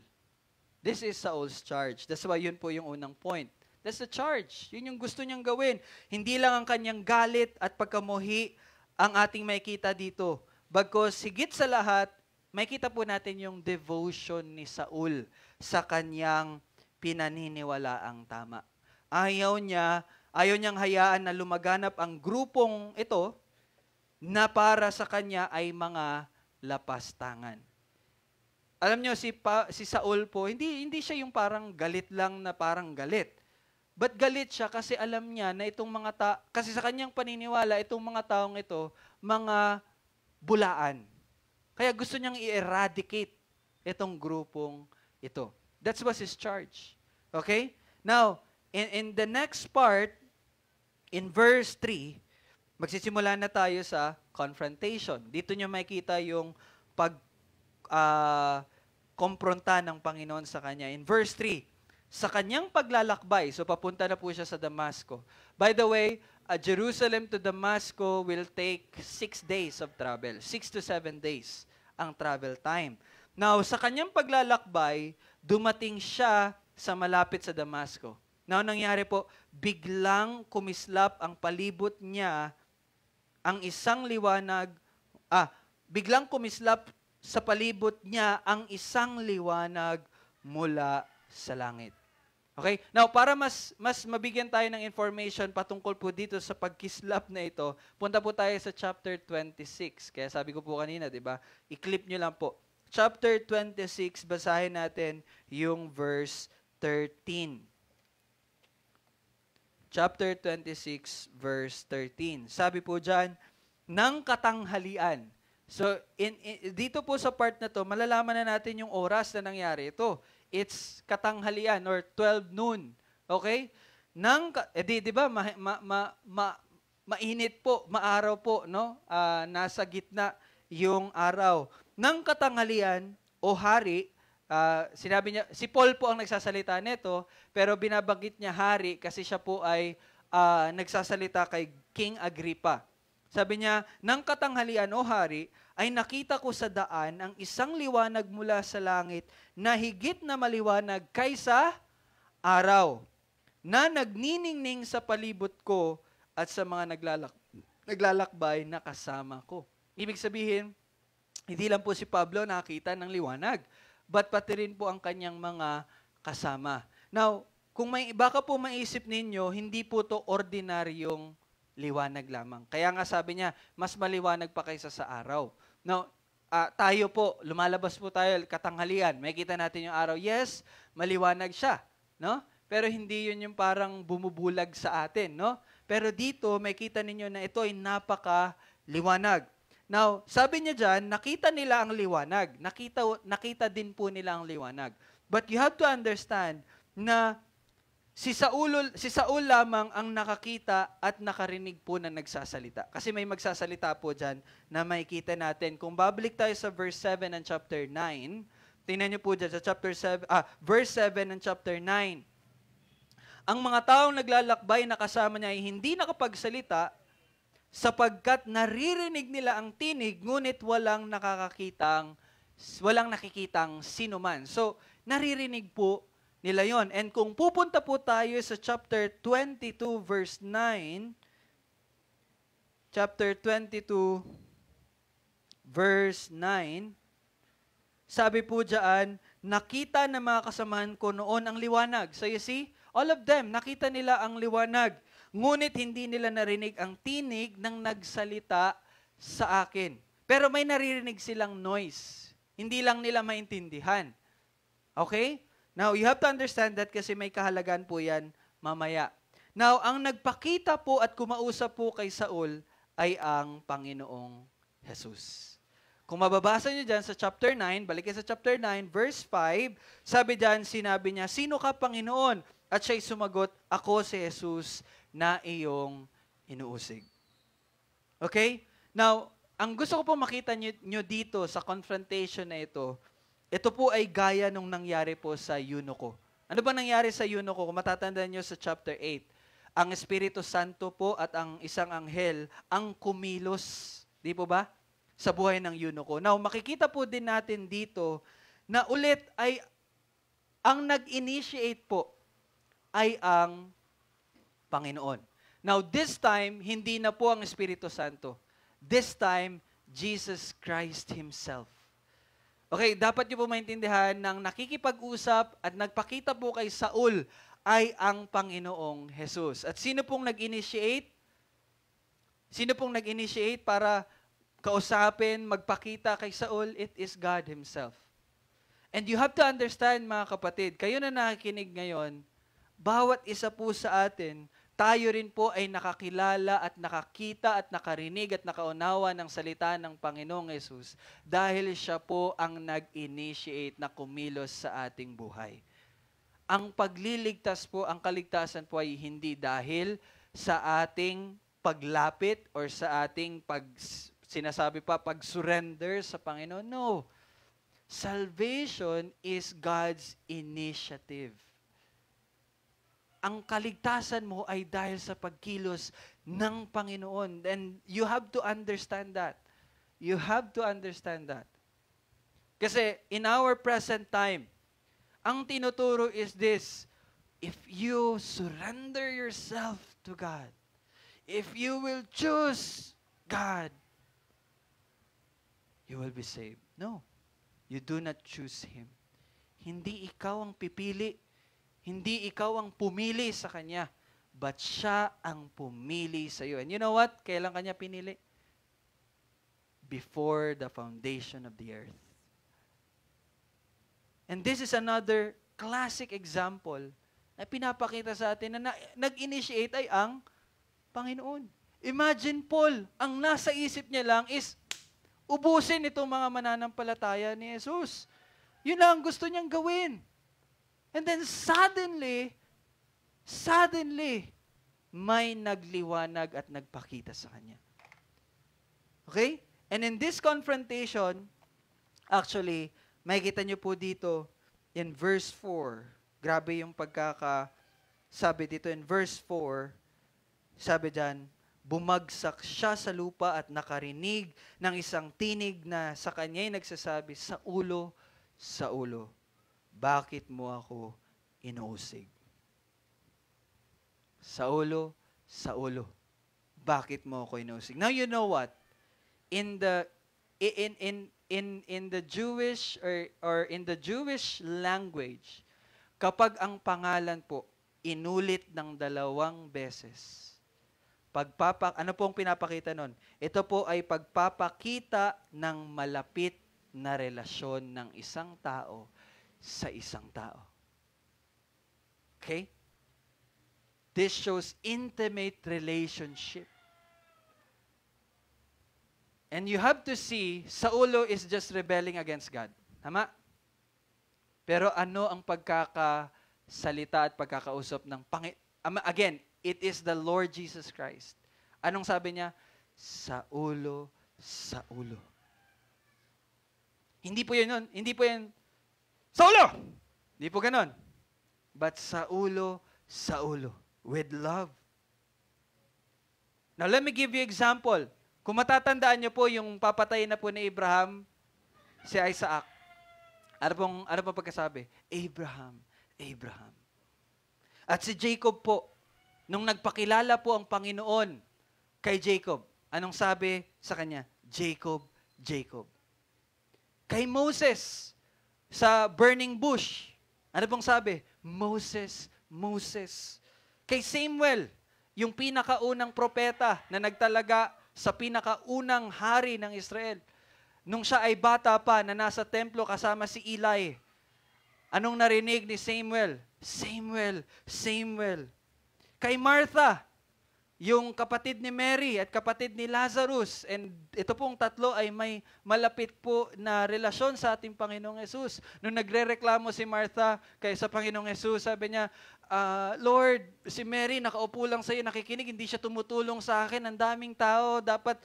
This is Saul's charge. That's why yun po yung unang point. That's the charge. Yun yung gusto niyang gawin. Hindi lang ang kanyang galit at pagkamuhi ang ating makita dito. Bagkus higit sa lahat, makita po natin yung devotion ni Saul sa kanyang pinaniniwalaang tama. Ayaw niyang hayaan na lumaganap ang grupong ito na para sa kanya ay mga lapastangan. Alam niyo, si Saul po, hindi siya yung parang galit lang na parang galit. But galit siya kasi alam niya na itong kasi sa kanyang paniniwala, itong mga taong ito, mga bulaan. Kaya gusto niyang i-eradicate itong grupong ito. That was his charge. Okay? Now, in the next part, in verse 3, magsisimula na tayo sa confrontation. Dito niyo makita yung kompronta ng Panginoon sa kanya. In verse 3, sa kanyang paglalakbay, so papunta na po siya sa Damasco. By the way, Jerusalem to Damasco will take 6 days of travel. 6 to 7 days ang travel time. Now, sa kanyang paglalakbay, dumating siya sa malapit sa Damasco. Now, nangyari po, biglang kumislap ang palibot niya, biglang kumislap sa palibot niya ang isang liwanag mula sa langit. Okay? Now, para mas mabigyan tayo ng information patungkol po dito sa pagkislap na ito, punta po tayo sa chapter 26. Kaya sabi ko po kanina, di ba? I-clip nyo lang po. Chapter 26, basahin natin yung verse 13. Chapter 26, verse 13. Sabi po dyan, ng katanghalian. So, dito po sa part na to, malalaman na natin yung oras na nangyari ito. It's katanghalian or 12 noon. Okay? Di ba, mainit po, maaraw po, no? Nasa gitna yung araw. Nang katanghalian o hari, sinabi niya, si Paul po ang nagsasalita nito, pero binabanggit niya hari kasi siya po ay nagsasalita kay King Agrippa. Sabi niya, nang katanghalian o hari, ay nakita ko sa daan ang isang liwanag mula sa langit na higit na maliwanag kaysa araw, na nagniningning sa palibot ko at sa mga naglalakbay na kasama ko. Ibig sabihin, hindi lang po si Pablo nakita ng liwanag, but pati rin po ang kanyang mga kasama. Now, kung baka po maisip ninyo, hindi po to ordinaryong liwanag lamang. Kaya nga sabi niya, mas maliwanag pa kaysa sa araw. Now, tayo po, lumalabas po tayo, katanghalian, may kita natin yung araw. Yes, maliwanag siya, no? Pero hindi yun yung parang bumubulag sa atin, no? Pero dito, may kita ninyo na ito ay napaka-liwanag. Now, sabi niya dyan, nakita nila ang liwanag. Nakita din po nila ang liwanag. But you have to understand na si Saul lamang ang nakakita at nakarinig po na nagsasalita. Kasi may magsasalita po dyan na makikita natin. Kung babalik tayo sa verse 7 ng chapter 9, tingnan niyo po dyan sa verse 7 ng chapter 9. Ang mga taong naglalakbay na kasama niya ay hindi nakapagsalita sapagkat naririnig nila ang tinig ngunit walang nakikitang sinuman. So, naririnig po nila yon. And kung pupunta po tayo sa chapter 22 verse 9, chapter 22 verse 9, sabi po diyan, nakita ng mga kasamahan ko noon ang liwanag. So you see, all of them, nakita nila ang liwanag. Ngunit hindi nila narinig ang tinig ng nagsalita sa akin. Pero may naririnig silang noise. Hindi lang nila maintindihan. Okay? Now, you have to understand that kasi may kahalagan po yan mamaya. Now, ang nagpakita po at kumausap po kay Saul ay ang Panginoong Jesus. Kung mababasa nyo dyan sa chapter 9, balik sa chapter 9, verse 5, sabi dyan, sinabi niya, sino ka, Panginoon? At siya'y sumagot, ako si Jesus na iyong inuusig. Okay? Now, ang gusto ko po makita nyo dito sa confrontation na ito po ay gaya nung nangyari po sa eunuko. Ano ba nangyari sa eunuko? Kung matatandaan nyo sa chapter 8, ang Espiritu Santo po at ang isang anghel ang kumilos, di po ba? Sa buhay ng eunuko. Now, makikita po din natin dito na ulit ay ang nag-initiate po ay ang Panginoon. Now, this time, hindi na po ang Espiritu Santo. This time, Jesus Christ Himself. Okay, dapat niyo po maintindihan ng nakikipag-usap at nagpakita po kay Saul ay ang Panginoong Jesus. At sino pong nag-initiate? Sino pong nag-initiate para kausapin, magpakita kay Saul? It is God Himself. And you have to understand, mga kapatid, kayo na nakikinig ngayon, bawat isa po sa atin, tayo rin po ay nakakilala at nakakita at nakarinig at nakaunawa ng salita ng Panginoong Yesus dahil siya po ang nag-initiate na kumilos sa ating buhay. Ang pagliligtas po, ang kaligtasan po ay hindi dahil sa ating paglapit or sa ating pag-surrender sa Panginoon. No. Salvation is God's initiative. ang kaligtasan mo ay dahil sa pagkilos ng Panginoon. And you have to understand that. You have to understand that. Kasi in our present time, ang tinuturo is this: if you surrender yourself to God, if you will choose God, you will be saved. No, you do not choose Him. Hindi ikaw ang pipili, hindi ikaw ang pumili sa Kanya, but siya ang pumili sa iyo. And you know what? Kailan Kanya pinili? Before the foundation of the earth. And this is another classic example na pinapakita sa atin na nag-initiate ay ang Panginoon. Imagine Paul, ang nasa isip niya lang is ubusin itong mga mananampalataya ni Jesus. Yun lang ang gusto niyang gawin. And then suddenly, may nagliwanag at nagpakita sa kanya. Okay? And in this confrontation, actually, makikita niyo po dito in verse 4. Grabe yung pagkakasabi dito in verse 4. Sabi diyan, bumagsak siya sa lupa at nakarinig ng isang tinig na sa kanya'y nagsasabi, Saulo, Saulo, bakit mo ako inuusig? Saulo, Saulo, bakit mo ako inuusig? Now you know what? In the Jewish or in the Jewish language, kapag ang pangalan po inulit ng 2 beses, ano pong pinapakita nun? Ito po ay pagpapakita ng malapit na relasyon ng isang tao sa isang tao. Okay? This shows intimate relationship. And you have to see, Saulo is just rebelling against God. Tama? Pero ano ang pagkakasalita at pagkakausap ng again, it is the Lord Jesus Christ. Anong sabi niya? Saulo, Saulo. Hindi po yun. Hindi po yun, Saulo! Hindi po ganon. But Saulo, Saulo. With love. Now, let me give you example. Kung matatandaan niyo po yung papatayin na po ni Abraham, si Isaac. Ano pong pagkasabi? Abraham, Abraham. At si Jacob po, nung nagpakilala po ang Panginoon kay Jacob, anong sabi sa kanya? Jacob, Jacob. Kay Moses, sa burning bush, ano pong sabi? Moses, Moses. Kay Samuel, yung pinakaunang propeta na nagtalaga sa pinakaunang hari ng Israel. Nung siya ay bata pa na nasa templo kasama si Eli, anong narinig ni Samuel? Samuel, Samuel. Kay Martha, yung kapatid ni Mary at kapatid ni Lazarus, and ito pong tatlo ay may malapit po na relasyon sa ating Panginoong Yesus. Nung nagrereklamo si Martha kay sa Panginoong Yesus, sabi niya, Lord, si Mary nakaupo lang sa iyo, nakikinig, hindi siya tumutulong sa akin, ang daming tao, dapat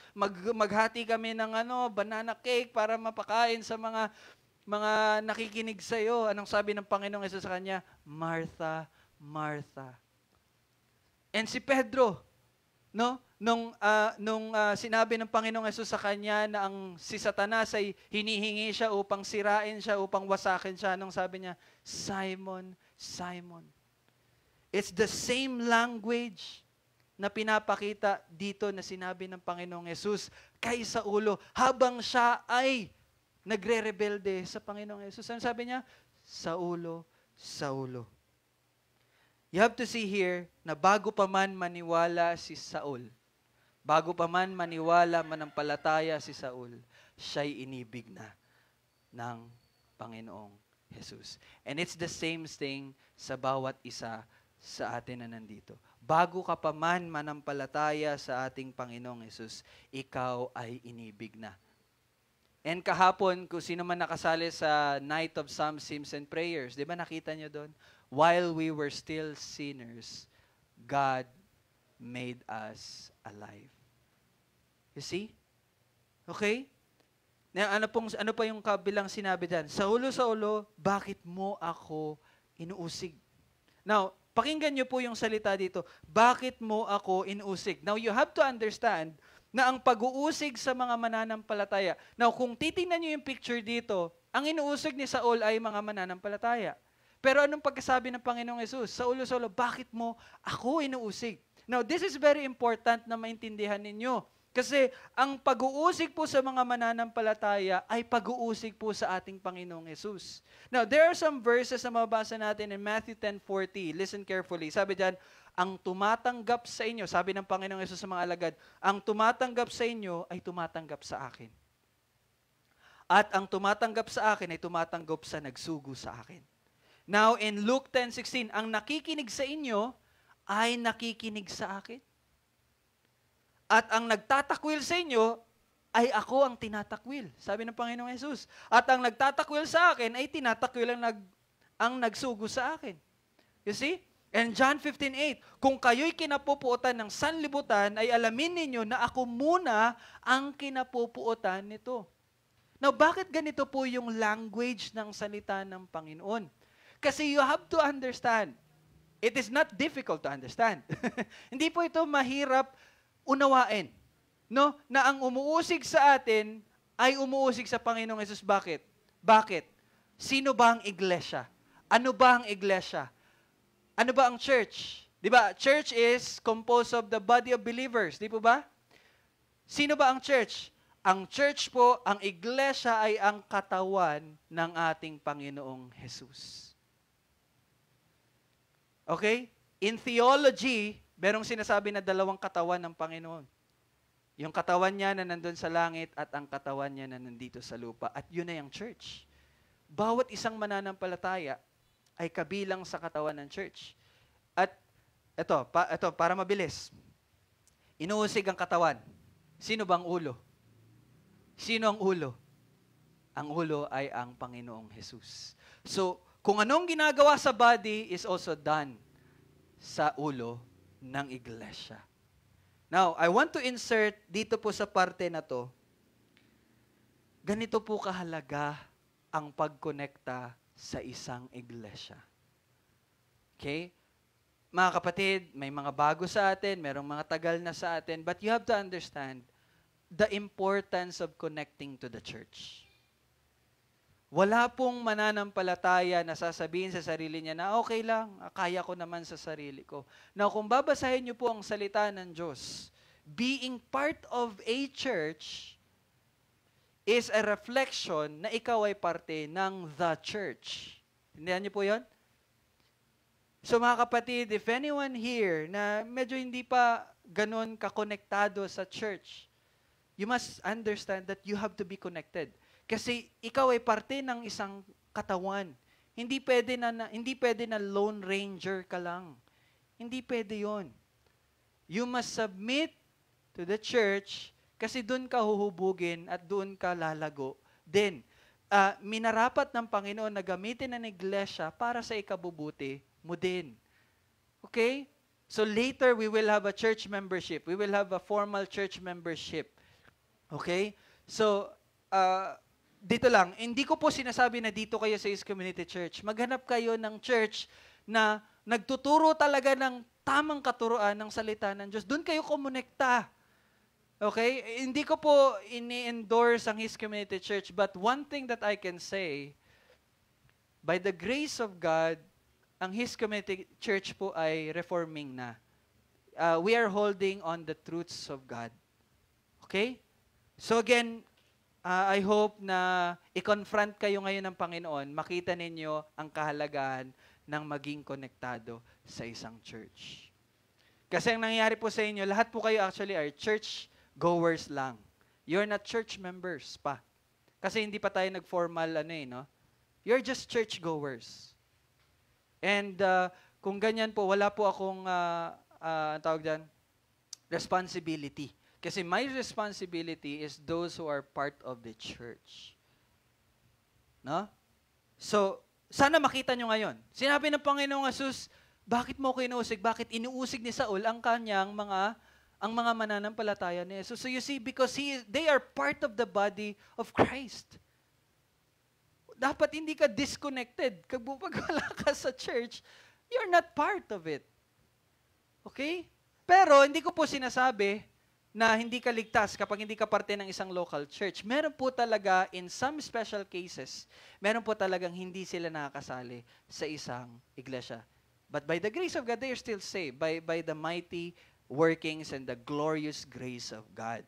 maghati kami ng banana cake para mapakain sa mga nakikinig sa iyo. Anong sabi ng Panginoong Yesus sa kanya? Martha, Martha. And si Pedro, no? Nung sinabi ng Panginoong Yesus sa kanya na si Satanas ay hinihingi siya upang sirain siya, upang wasakin siya, anong sabi niya? Simon, Simon. It's the same language na pinapakita dito na sinabi ng Panginoong Yesus kay Saulo habang siya ay nagre-rebelde sa Panginoong Yesus. Ano sabi niya? Saulo, Saulo. You have to see here na bago pa man maniwala si Saul, bago pa man maniwala manampalataya si Saul, siya'y inibig na ng Panginoong Jesus. And it's the same thing sa bawat isa sa atin na nandito. Bago ka pa man manampalataya sa ating Panginoong Jesus, ikaw ay inibig na. And kahapon, kung sino man nakasali sa Night of Psalms, Hymns, and Prayers, di ba nakita niyo doon? While we were still sinners, God made us alive. You see? Okay? Ano pa yung kabilang sinabi dyan? Saulo, Saulo, bakit mo ako inuusig? Now, Pakinggan niyo po yung salita dito. Bakit mo ako inuusig? Now, you have to understand na ang pag-uusig sa mga mananampalataya. Now, kung titingnan niyo yung picture dito, ang inuusig ni Saul ay mga mananampalataya. Pero anong pagkasabi ng Panginoong Yesus? Saulo, bakit mo ako inuusig? Now, this is very important na maintindihan ninyo. Kasi ang pag-uusig po sa mga mananampalataya ay pag-uusig po sa ating Panginoong Yesus. Now, there are some verses na mababasa natin in Matthew 10:40. Listen carefully. Sabi diyan, ang tumatanggap sa inyo, sabi ng Panginoong Yesus sa mga alagad, ang tumatanggap sa inyo ay tumatanggap sa akin. At ang tumatanggap sa akin ay tumatanggap sa nagsugo sa akin. Now, in Luke 10:16, ang nakikinig sa inyo ay nakikinig sa akin. At ang nagtatakwil sa inyo, ay ako ang tinatakwil. Sabi ng Panginoong Yesus. At ang nagtatakwil sa akin, ay tinatakwil ang nagsugo sa akin. You see? And John 15:8, kung kayo'y kinapupuotan ng sanlibutan, ay alamin ninyo na ako muna ang kinapupuotan nito. Now, bakit ganito po yung language ng salita ng Panginoon? Kasi you have to understand, it is not difficult to understand. Hindi po ito mahirap unawain, no? Na ang umuusig sa atin ay umuusig sa Panginoong Yesus. Bakit? Bakit? Sino ba ang iglesia? Ano ba ang iglesia? Ano ba ang church? 'Di ba? Church is composed of the body of believers, di po ba? Sino ba ang church? Ang church po, ang iglesia ay ang katawan ng ating Panginoong Yesus. Okay? In theology, merong sinasabi na dalawang katawan ng Panginoon. Yung katawan niya na nandun sa langit at ang katawan niya na nandito sa lupa. At yun na yung church. Bawat isang mananampalataya ay kabilang sa katawan ng church. At ito, para mabilis. Inuusig ang katawan. Sino bang ulo? Sino ang ulo? Ang ulo ay ang Panginoong Jesus. So, kung anong ginagawa sa body is also done sa ulo ng iglesia. Now, I want to insert dito po sa parte na to, ganito po kahalaga ang pagkonekta sa isang iglesia. Okay? Mga kapatid, may mga bago sa atin, merong mga tagal na sa atin, but you have to understand the importance of connecting to the church. Wala pong mananampalataya na sasabihin sa sarili niya na okay lang, kaya ko naman sa sarili ko. Now, kung babasahin niyo po ang salita ng Diyos, being part of a church is a reflection na ikaw ay parte ng the church. Hindihan niyo po yun? So mga kapatid, if anyone here na medyo hindi pa ganun kakonektado sa church, you must understand that you have to be connected. Kasi ikaw ay parte ng isang katawan. Hindi pwede na lone ranger ka lang. Hindi pwede 'yon. You must submit to the church kasi doon ka huhubugin at doon ka lalago. Then, minarapat ng Panginoon na gamitin ang iglesia para sa ikabubuti mo din. Okay? So later, we will have a church membership. We will have a formal church membership. Okay? So, dito lang, hindi ko po sinasabi na dito kayo sa East Community Church. Maghanap kayo ng church na nagtuturo talaga ng tamang katuruan ng salita ng Diyos. Doon kayo kumonekta. Okay? Hindi ko po ini-endorse ang East Community Church, but one thing that I can say, by the grace of God, ang His Community Church po ay reforming na. We are holding on the truths of God. Okay? So again, I hope na i-confront kayo ngayon ng Panginoon, makita ninyo ang kahalagahan ng maging konektado sa isang church. Kasi ang nangyayari po sa inyo, lahat po kayo actually are church goers lang. You're not church members pa. Kasi hindi pa tayo nag-formal no? You're just church goers. And kung ganyan po, wala po akong tawag dyan, responsibility. Kasi my responsibility is those who are part of the church. No? So, sana makita nyo ngayon. Sinabi ng Panginoong Jesus, bakit mo ko inuusig? Bakit inuusig ni Saul ang kanyang mga mananampalataya ni Jesus? So you see, because they are part of the body of Christ. Dapat hindi ka disconnected. Pag wala ka sa church, you're not part of it. Okay? Pero hindi ko po sinasabi na hindi ka ligtas kapag hindi ka parte ng isang local church. Meron po talaga, in some special cases, meron po talagang hindi sila nakakasali sa isang iglesia. But by the grace of God, they are still saved by the mighty workings and the glorious grace of God.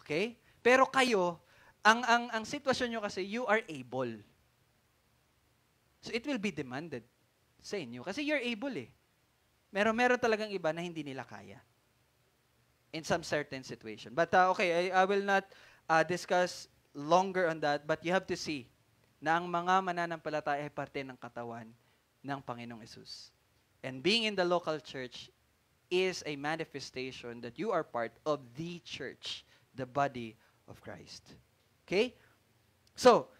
Okay? Pero kayo, ang sitwasyon nyo kasi, you are able. So it will be demanded sa inyo. Kasi you're able eh. Meron talagang iba na hindi nila kaya. In some certain situation. But okay, I will not discuss longer on that, but you have to see na ang mga mananampalataya ay parte ng katawan ng Panginoong Hesus. And being in the local church is a manifestation that you are part of the church, the body of Christ. Okay? So,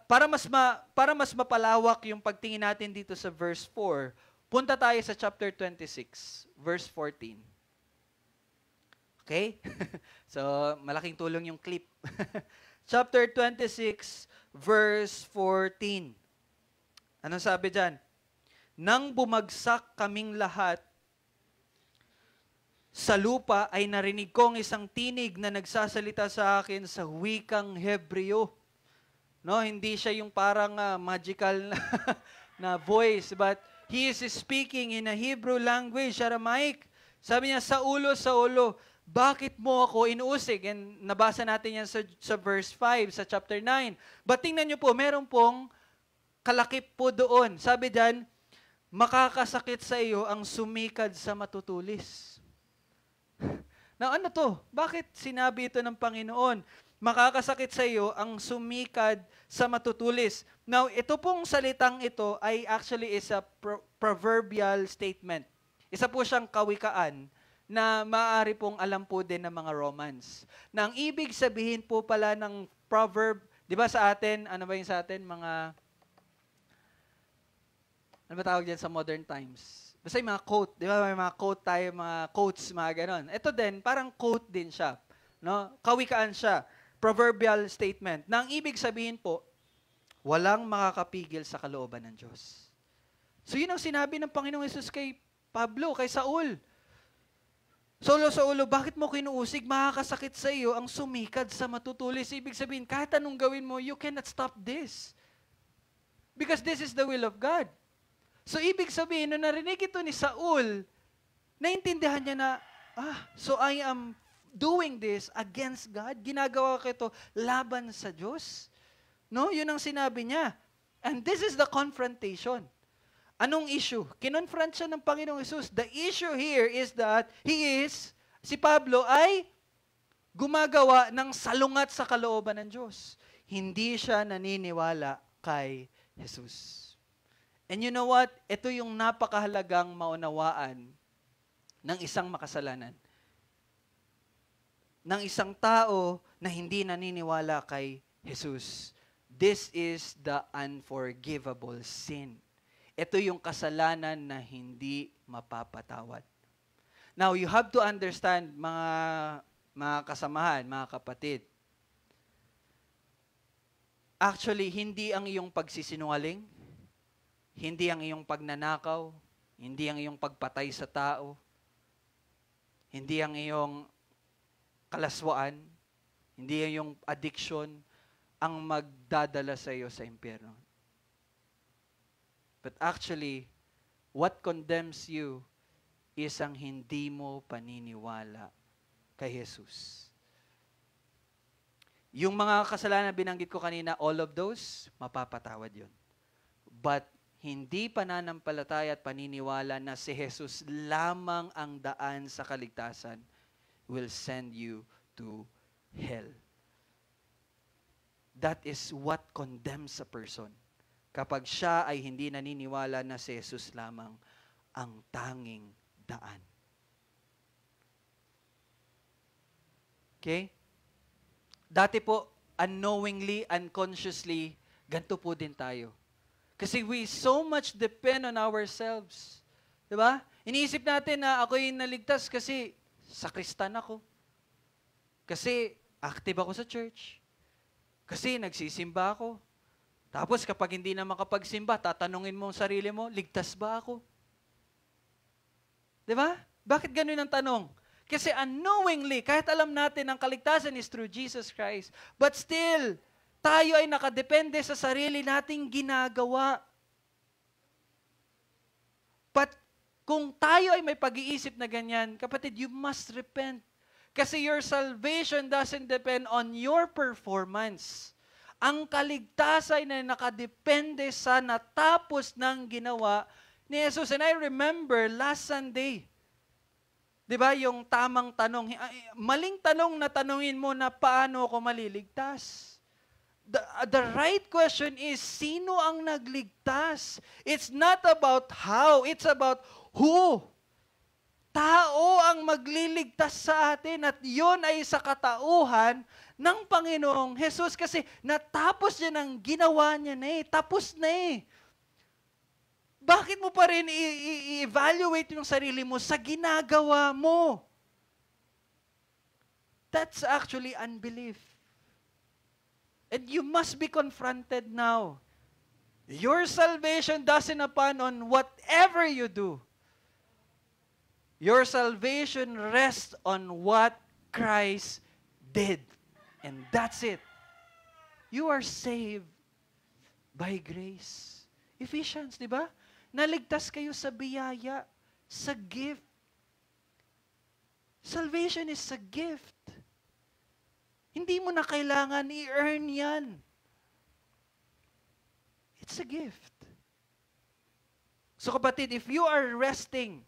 para mas mapalawak yung pagtingin natin dito sa verse 4, punta tayo sa chapter 26, verse 14. Okay? So, malaking tulong yung clip. Chapter 26, verse 14. Anong sabi dyan? Nang bumagsak kaming lahat sa lupa, ay narinig kong isang tinig na nagsasalita sa akin sa wikang Hebreo. No, hindi siya yung parang magical na voice, but he is speaking in a Hebrew language, Aramaic. Sabi niya, Saulo, bakit mo ako inuusig? And nabasa natin yan sa verse 5, sa chapter 9. But tingnan nyo po, meron pong kalakip po doon. Sabi dyan, makakasakit sa iyo ang sumikad sa matutulis. Now ano to? Bakit sinabi ito ng Panginoon? Makakasakit sa iyo ang sumikad sa matutulis. Now, ito pong salitang ito ay actually is a proverbial statement. Isa po siyang kawikaan na maaari pong alam po din ng mga Romans. Na ang ibig sabihin po pala ng proverb, di ba sa atin, ano ba yung sa atin, mga, ano ba tawag dyan sa modern times? Basta yung mga quote, di ba may mga quote tayo, mga quotes, mga ganon. Ito din, parang quote din siya. No? Kawikaan siya. Proverbial statement. Na ang ibig sabihin po, walang makakapigil sa kalooban ng Diyos. So yun ang sinabi ng Panginoong Hesus kay Pablo, kay Saul. Saulo, bakit mo kinuusig? Makakasakit sa iyo ang sumikad sa matutulis. Ibig sabihin, kahit anong gawin mo, you cannot stop this. Because this is the will of God. So ibig sabihin, nung narinig ito ni Saul, naintindihan niya na, so I am doing this against God. Ginagawa ko ito laban sa Diyos. No, yun ang sinabi niya. And this is the confrontation. Anong issue? Kinonfront siya ng Panginoong Hesus. The issue here is that si Pablo ay gumagawa ng salungat sa kalooban ng Diyos. Hindi siya naniniwala kay Jesus. And you know what? Ito yung napakahalagang maunawaan ng isang makasalanan. Ng isang tao na hindi naniniwala kay Jesus. This is the unforgivable sin. Ito yung kasalanan na hindi mapapatawad. Now, you have to understand, mga kasamahan, mga kapatid. Actually, hindi ang iyong pagsisinungaling, hindi ang iyong pagnanakaw, hindi ang iyong pagpatay sa tao, hindi ang iyong kalaswaan, hindi ang iyong addiction, ang magdadala sa iyo sa impyerno. But actually, what condemns you is ang hindi mo paniniwala kay Jesus. Yung mga kasalanan binanggit ko kanina, all of those, mapapatawad yun. But hindi pananampalataya at paniniwala na si Jesus lamang ang daan sa kaligtasan will send you to hell. That is what condemns a person. Kapag siya ay hindi naniniwala na si Jesus lamang ang tanging daan. Okay? Dati po, unknowingly, unconsciously, ganito po din tayo. Kasi we so much depend on ourselves. Diba? Iniisip natin na ako'y naligtas kasi sakristan ako. Kasi active ako sa church. Kasi nagsisimba ako. Tapos kapag hindi na makapagsimba, tatanungin mo ang sarili mo, ligtas ba ako? Di ba? Bakit ganun ang tanong? Kasi unknowingly, kahit alam natin ang kaligtasan is through Jesus Christ, but still, tayo ay nakadepende sa sarili nating ginagawa. But kung tayo ay may pag-iisip na ganyan, kapatid, you must repent. Kasi your salvation doesn't depend on your performance. Ang kaligtasan ay nakadepende sa natapos ng ginawa ni Jesus. And I remember last Sunday, di ba, yung tamang tanong, maling tanong na tanungin mo na paano ako maliligtas. The right question is, sino ang nagligtas? It's not about how, it's about who. Tao ang magliligtas sa atin at yun ay sa katauhan ng Panginoong Jesus kasi natapos niya ng ginawa niya na eh. Tapos na eh. Bakit mo pa rin i-evaluate yung sarili mo sa ginagawa mo? That's actually unbelief. And you must be confronted now. Your salvation doesn't depend on whatever you do. Your salvation rests on what Christ did. And that's it. You are saved by grace. Ephesians, di ba? Naligtas kayo sa biyaya, sa gift. Salvation is a gift. Hindi mo na kailangan i-earn yan. It's a gift. So kapatid, if you are resting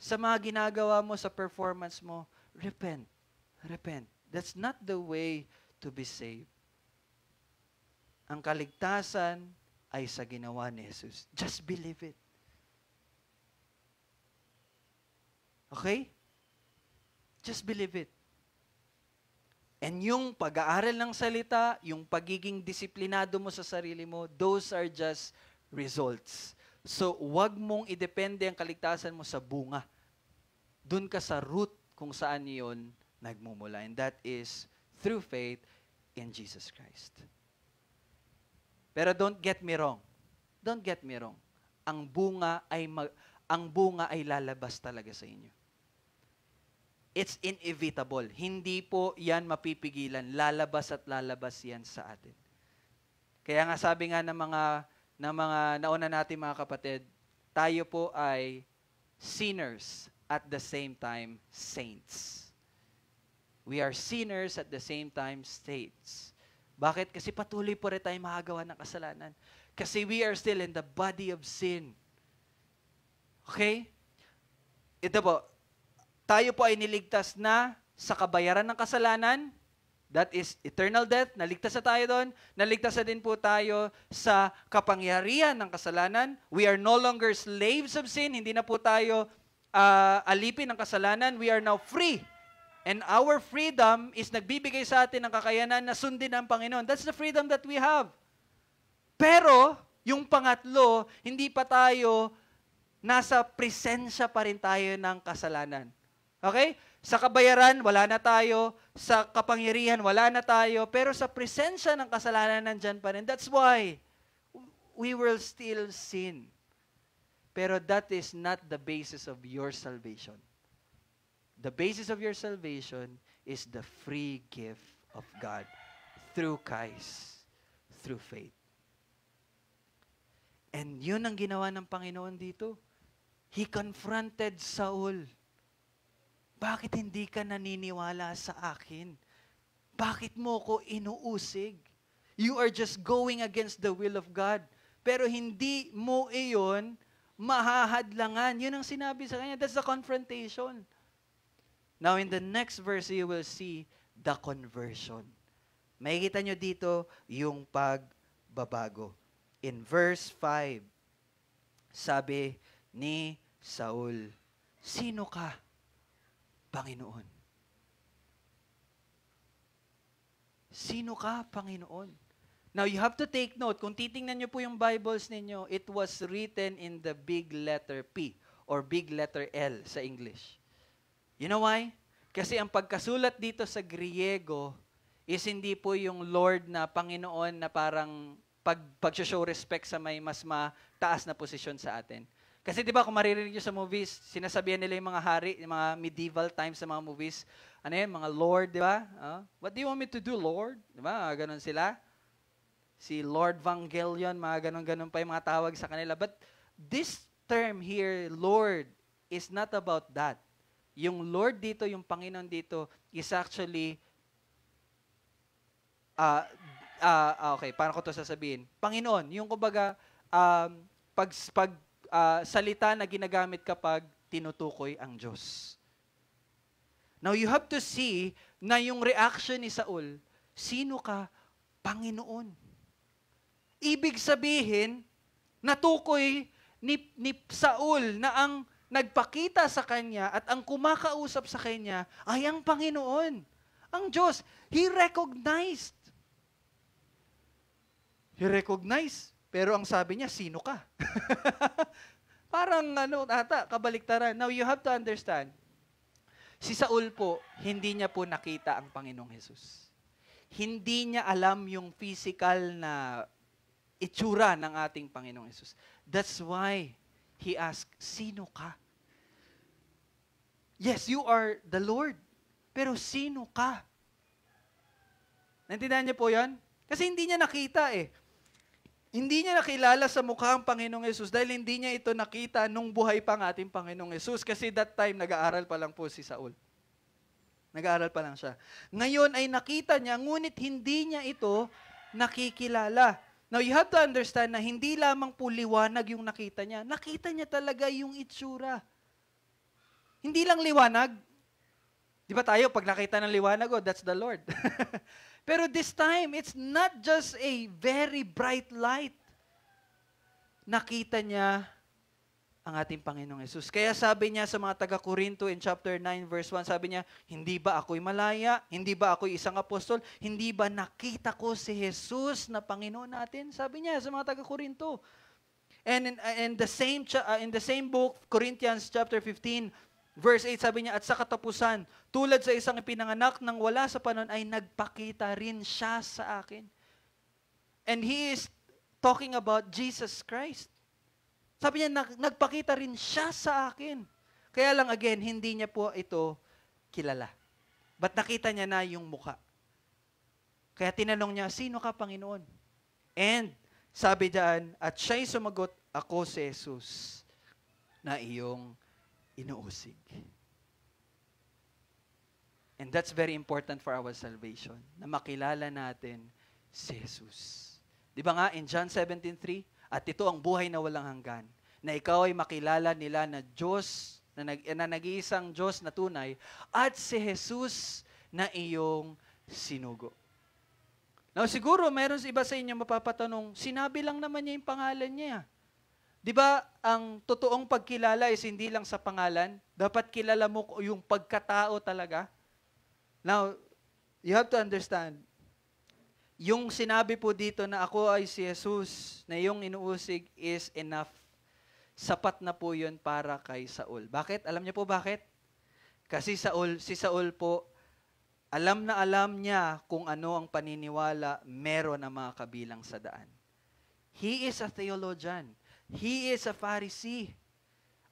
sa mga ginagawa mo, sa performance mo, repent. Repent. That's not the way to be saved. Ang kaligtasan ay sa ginawa ni Jesus. Just believe it. Okay? Just believe it. And yung pag-aaral ng salita, yung pagiging disiplinado mo sa sarili mo, those are just results. So, wag mong idepende ang kaligtasan mo sa bunga. Doon ka sa root kung saan yun nagmumula. And that is through faith in Jesus Christ. Pero don't get me wrong. Don't get me wrong. Ang bunga ay lalabas talaga sa inyo. It's inevitable. Hindi po yan mapipigilan. Lalabas at lalabas yan sa atin. Kaya nga sabi nga ng mga nauna natin mga kapatid, tayo po ay sinners at the same time saints. We are sinners at the same time saints. Bakit? Kasi patuloy po rin tayo makagawa ng kasalanan. Kasi we are still in the body of sin. Okay? Ito po, tayo po ay niligtas na sa kabayaran ng kasalanan. That is eternal death. Naligtas na tayo doon. Naligtas na din po tayo sa kapangyarihan ng kasalanan. We are no longer slaves of sin. Hindi na po tayo alipin ng kasalanan. We are now free. And our freedom is nagbibigay sa atin ng kakayanan na sundin ang Panginoon. That's the freedom that we have. Pero, yung pangatlo, hindi pa tayo nasa presensya pa rin tayo ng kasalanan. Okay? Sa kabayaran, wala na tayo. Sa kapangyarihan, wala na tayo. Pero sa presensya ng kasalanan, nandyan pa rin. That's why we will still sin. Pero that is not the basis of your salvation. The basis of your salvation is the free gift of God through Christ, through faith. And yun ang ginawa ng Panginoon dito. He confronted Saul. Bakit hindi ka naniniwala sa akin? Bakit mo ko inuusig? You are just going against the will of God. Pero hindi mo iyon mahahadlangan. Yun ang sinabi sa kanya. That's the confrontation. Now, in the next verse, you will see the conversion. Makikita nyo dito yung pagbabago. In verse 5, sabi ni Saul, "Sino ka, Panginoon?" Sino ka, Panginoon? Now, you have to take note. Kung titingnan nyo po yung Bibles ninyo, it was written in the big letter P or big letter L sa English. You know why? Kasi ang pagkasulat dito sa Griego is hindi po yung Lord na Panginoon na parang pag-show respect sa may mas mataas na posisyon sa atin. Kasi di ba kung maririnig nyo sa movies, sinasabihan nila yung mga hari, yung mga medieval times sa mga movies, ano yan, mga lord, di ba? What do you want me to do, Lord? Di ba? Ganon sila. Si Lord Vangelion, mga ganon-ganon pa yung mga tawag sa kanila. But this term here, Lord, is not about that. Yung Lord dito, yung Panginoon dito, is actually, okay, paano ko to sasabihin? Panginoon, yung kumbaga, salita na ginagamit kapag tinutukoy ang Diyos. Now, you have to see na yung reaction ni Saul, sino ka? Panginoon. Ibig sabihin, natukoy ni Saul na ang nagpakita sa kanya at ang kumakausap sa kanya ay ang Panginoon, ang Diyos. He recognized. Pero ang sabi niya, sino ka? Parang kabaliktaran. Now, you have to understand, si Saul po, hindi niya po nakita ang Panginoong Jesus. Hindi niya alam yung physical na itsura ng ating Panginoong Jesus. That's why he asked, sino ka? Yes, you are the Lord. Pero sino ka? Naintindihan niyo po yan? Kasi hindi niya nakita eh. Hindi niya nakilala sa mukha ang Panginoong Yesus dahil hindi niya ito nakita nung buhay pa ang ating Panginoong Yesus. Kasi that time, nag-aaral pa lang po si Saul. Nag-aaral pa lang siya. Ngayon ay nakita niya, ngunit hindi niya ito nakikilala. Now, you have to understand na hindi lamang po liwanag yung nakita niya. Nakita niya talaga yung itsura. Hindi lang liwanag. Di ba tayo, pag nakita ng liwanag, that's the Lord. Pero this time, it's not just a very bright light. Nakita niya ang ating Panginoong Yesus. Kaya sabi niya sa mga taga-Korinto in chapter 9 verse 1, sabi niya, hindi ba ako'y malaya? Hindi ba ako'y isang apostol? Hindi ba nakita ko si Jesus na Panginoon natin? Sabi niya sa mga taga-Korinto. And in the same book, Corinthians chapter 15, verse 8, sabi niya, at sa katapusan, tulad sa isang ipinanganak nang wala sa panon, ay nagpakita rin siya sa akin. And he is talking about Jesus Christ. Sabi niya, nagpakita rin siya sa akin. Kaya lang again, hindi niya po ito kilala. But nakita niya na yung mukha. Kaya tinanong niya, sino ka, Panginoon? And sabi diyan, at siya'y sumagot, ako si Jesus na iyong inuusig. And that's very important for our salvation, na makilala natin si Jesus. Di ba nga, in John 17:3, at ito ang buhay na walang hanggan, na ikaw ay makilala nila na Diyos, na nag-iisang Diyos na tunay, at si Jesus na iyong sinugo. Now, siguro, meron iba sa inyo mapapatanong, sinabi lang naman niya yung pangalan niya. Di ba, ang totoong pagkilala is hindi lang sa pangalan, dapat kilala mo yung pagkatao talaga. Now, you have to understand, yung sinabi po dito na ako ay si Jesus, na iyong inuusig is enough. Sapat na po yun para kay Saul. Bakit? Alam niyo po bakit? Kasi si Saul po, alam na alam niya kung ano ang paniniwala meron ang mga kabilang sa daan. He is a theologian. He is a Pharisee.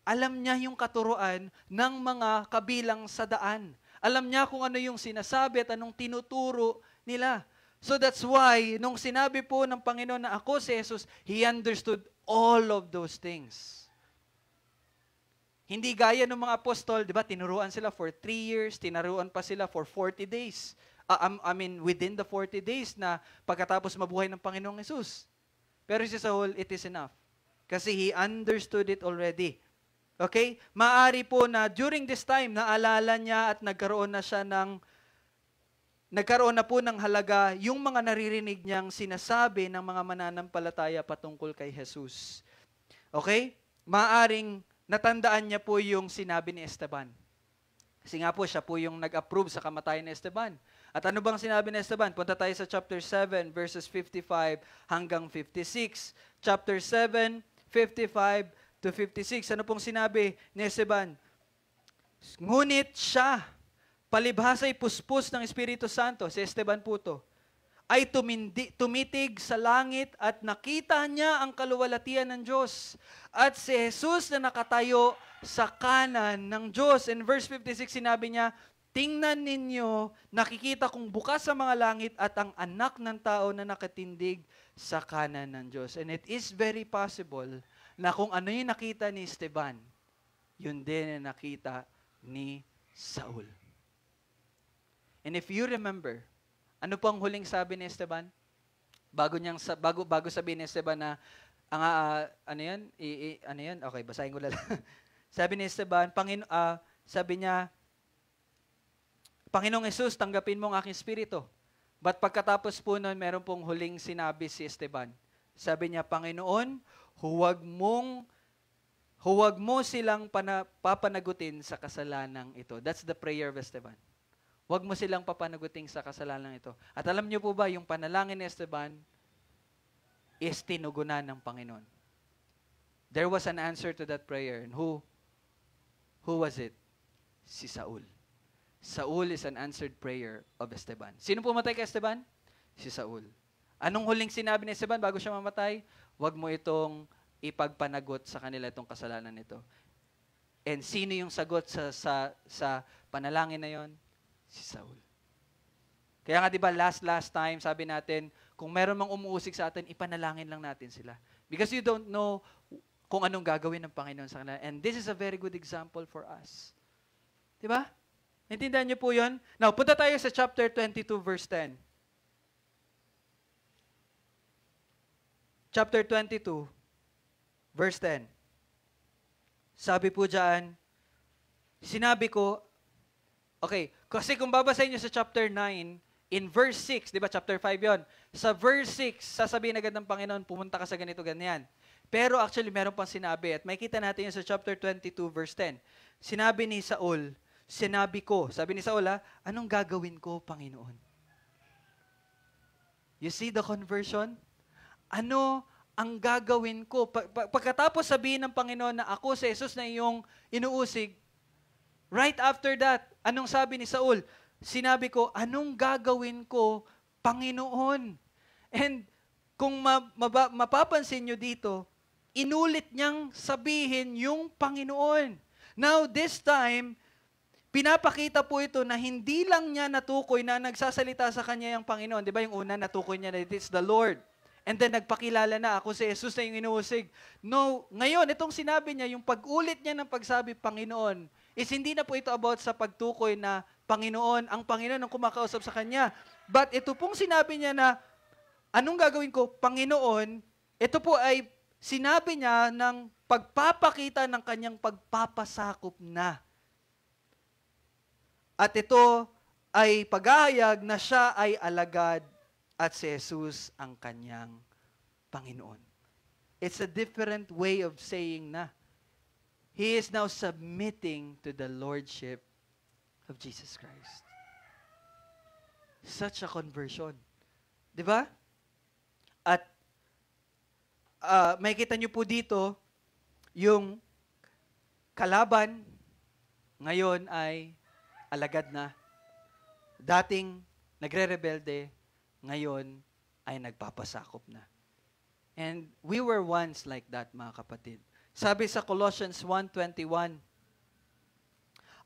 Alam niya yung katuruan ng mga kabilang sa daan. Alam niya kung ano yung sinasabi at anong tinuturo nila. So that's why, nung sinabi po ng Panginoon na ako si Jesus, He understood all of those things. Hindi gaya ng mga apostol, di ba, tinuruan sila for 3 years, tinaruan pa sila for 40 days. Within the 40 days na pagkatapos mabuhay ng Panginoong Jesus. Pero si Saul, it is enough. Kasi he understood it already. Okay? Maari po na during this time, naalala niya at nagkaroon na po ng halaga yung mga naririnig niyang sinasabi ng mga mananampalataya patungkol kay Jesus. Okay? Maaring natandaan niya po yung sinabi ni Esteban. Kasi nga po, siya po yung nag-approve sa kamatayan ni Esteban. At ano bang sinabi ni Esteban? Punta tayo sa chapter 7, verses 55 hanggang 56. Chapter 7, 55 to 56. Ano pong sinabi ni Esteban? Ngunit siya, palibhasa'y puspos ng Espiritu Santo, si Esteban po to, ay tumitig sa langit at nakita niya ang kaluwalhatian ng Diyos. At si Jesus na nakatayo sa kanan ng Diyos. In verse 56, sinabi niya, tingnan ninyo, nakikita kong bukas sa mga langit at ang anak ng tao na nakatindig sa kanan ng Diyos. And it is very possible na kung ano yung nakita ni Esteban, yun din ang nakita ni Saul. And if you remember, ano po ang huling sabi ni Esteban? Bago sabihin ni Esteban na, ano yan? Ano yan? Okay, basahin ko lang. Sabi ni Esteban, sabi niya, Panginoong Jesus, tanggapin mo ang aking spirito. But pagkatapos po nun, meron pong huling sinabi si Esteban. Sabi niya, Panginoon, huwag mo silang papanagutin sa kasalanang ito. That's the prayer of Esteban. Huwag mo silang papanagutin sa kasalanang ito. At alam niyo po ba, yung panalangin ni Esteban is tinugunan ng Panginoon. There was an answer to that prayer. And who was it? Si Saul. Saul is an answered prayer of Esteban. Sino pumatay kay Esteban? Si Saul. Anong huling sinabi ni Esteban bago siya mamatay? Huwag mo itong ipagpanagot sa kanila itong kasalanan nito. And sino yung sagot sa panalangin na yon? Si Saul. Kaya nga 'di ba last time sabi natin, kung meron mang umuusig sa atin, ipanalangin lang natin sila. Because you don't know kung anong gagawin ng Panginoon sa kanila. And this is a very good example for us. 'Di ba? Naintindihan niyo po 'yon? Now, punta tayo sa chapter 22 verse 10. Chapter 22 verse 10. Sabi po diyan, sinabi ko, okay, kasi kung babasahin niyo sa chapter 9, in verse 6, di ba chapter 5 yon? Sa verse 6, sasabihin agad ng Panginoon, pumunta ka sa ganito, ganyan. Pero actually, meron pang sinabi, at makikita natin yun sa chapter 22, verse 10. Sinabi ni Saul, sabi ni Saul, anong gagawin ko, Panginoon? You see the conversion? Ano ang gagawin ko? Pagkatapos sabihin ng Panginoon na ako sa Jesus na iyong inuusig, right after that, anong sabi ni Saul? Sinabi ko, anong gagawin ko, Panginoon? And kung mapapansin nyo dito, inulit niyang sabihin yung Panginoon. Now, this time, pinapakita po ito na hindi lang niya natukoy na nagsasalita sa kanya yung Panginoon. Di ba yung una, natukoy niya na it is the Lord. And then nagpakilala na ako si Jesus na yung inuusig. No, ngayon, itong sinabi niya, yung pag-ulit niya ng pagsabi, Panginoon, is hindi na po ito about sa pagtukoy na Panginoon, ang Panginoon ang kumakausap sa kanya. But ito pong sinabi niya na, anong gagawin ko? Panginoon, ito po ay sinabi niya ng pagpapakita ng kanyang pagpapasakop na. At ito ay paghahayag na siya ay alagad at si Jesus ang kanyang Panginoon. It's a different way of saying na. He is now submitting to the Lordship of Jesus Christ. Such a conversion. Di ba? At makikita niyo po dito, yung kalaban ngayon ay alagad na. Dating nagre-rebelde, ngayon ay nagpapasakop na. And we were once like that, mga kapatid. Sabi sa Colossians 1:21,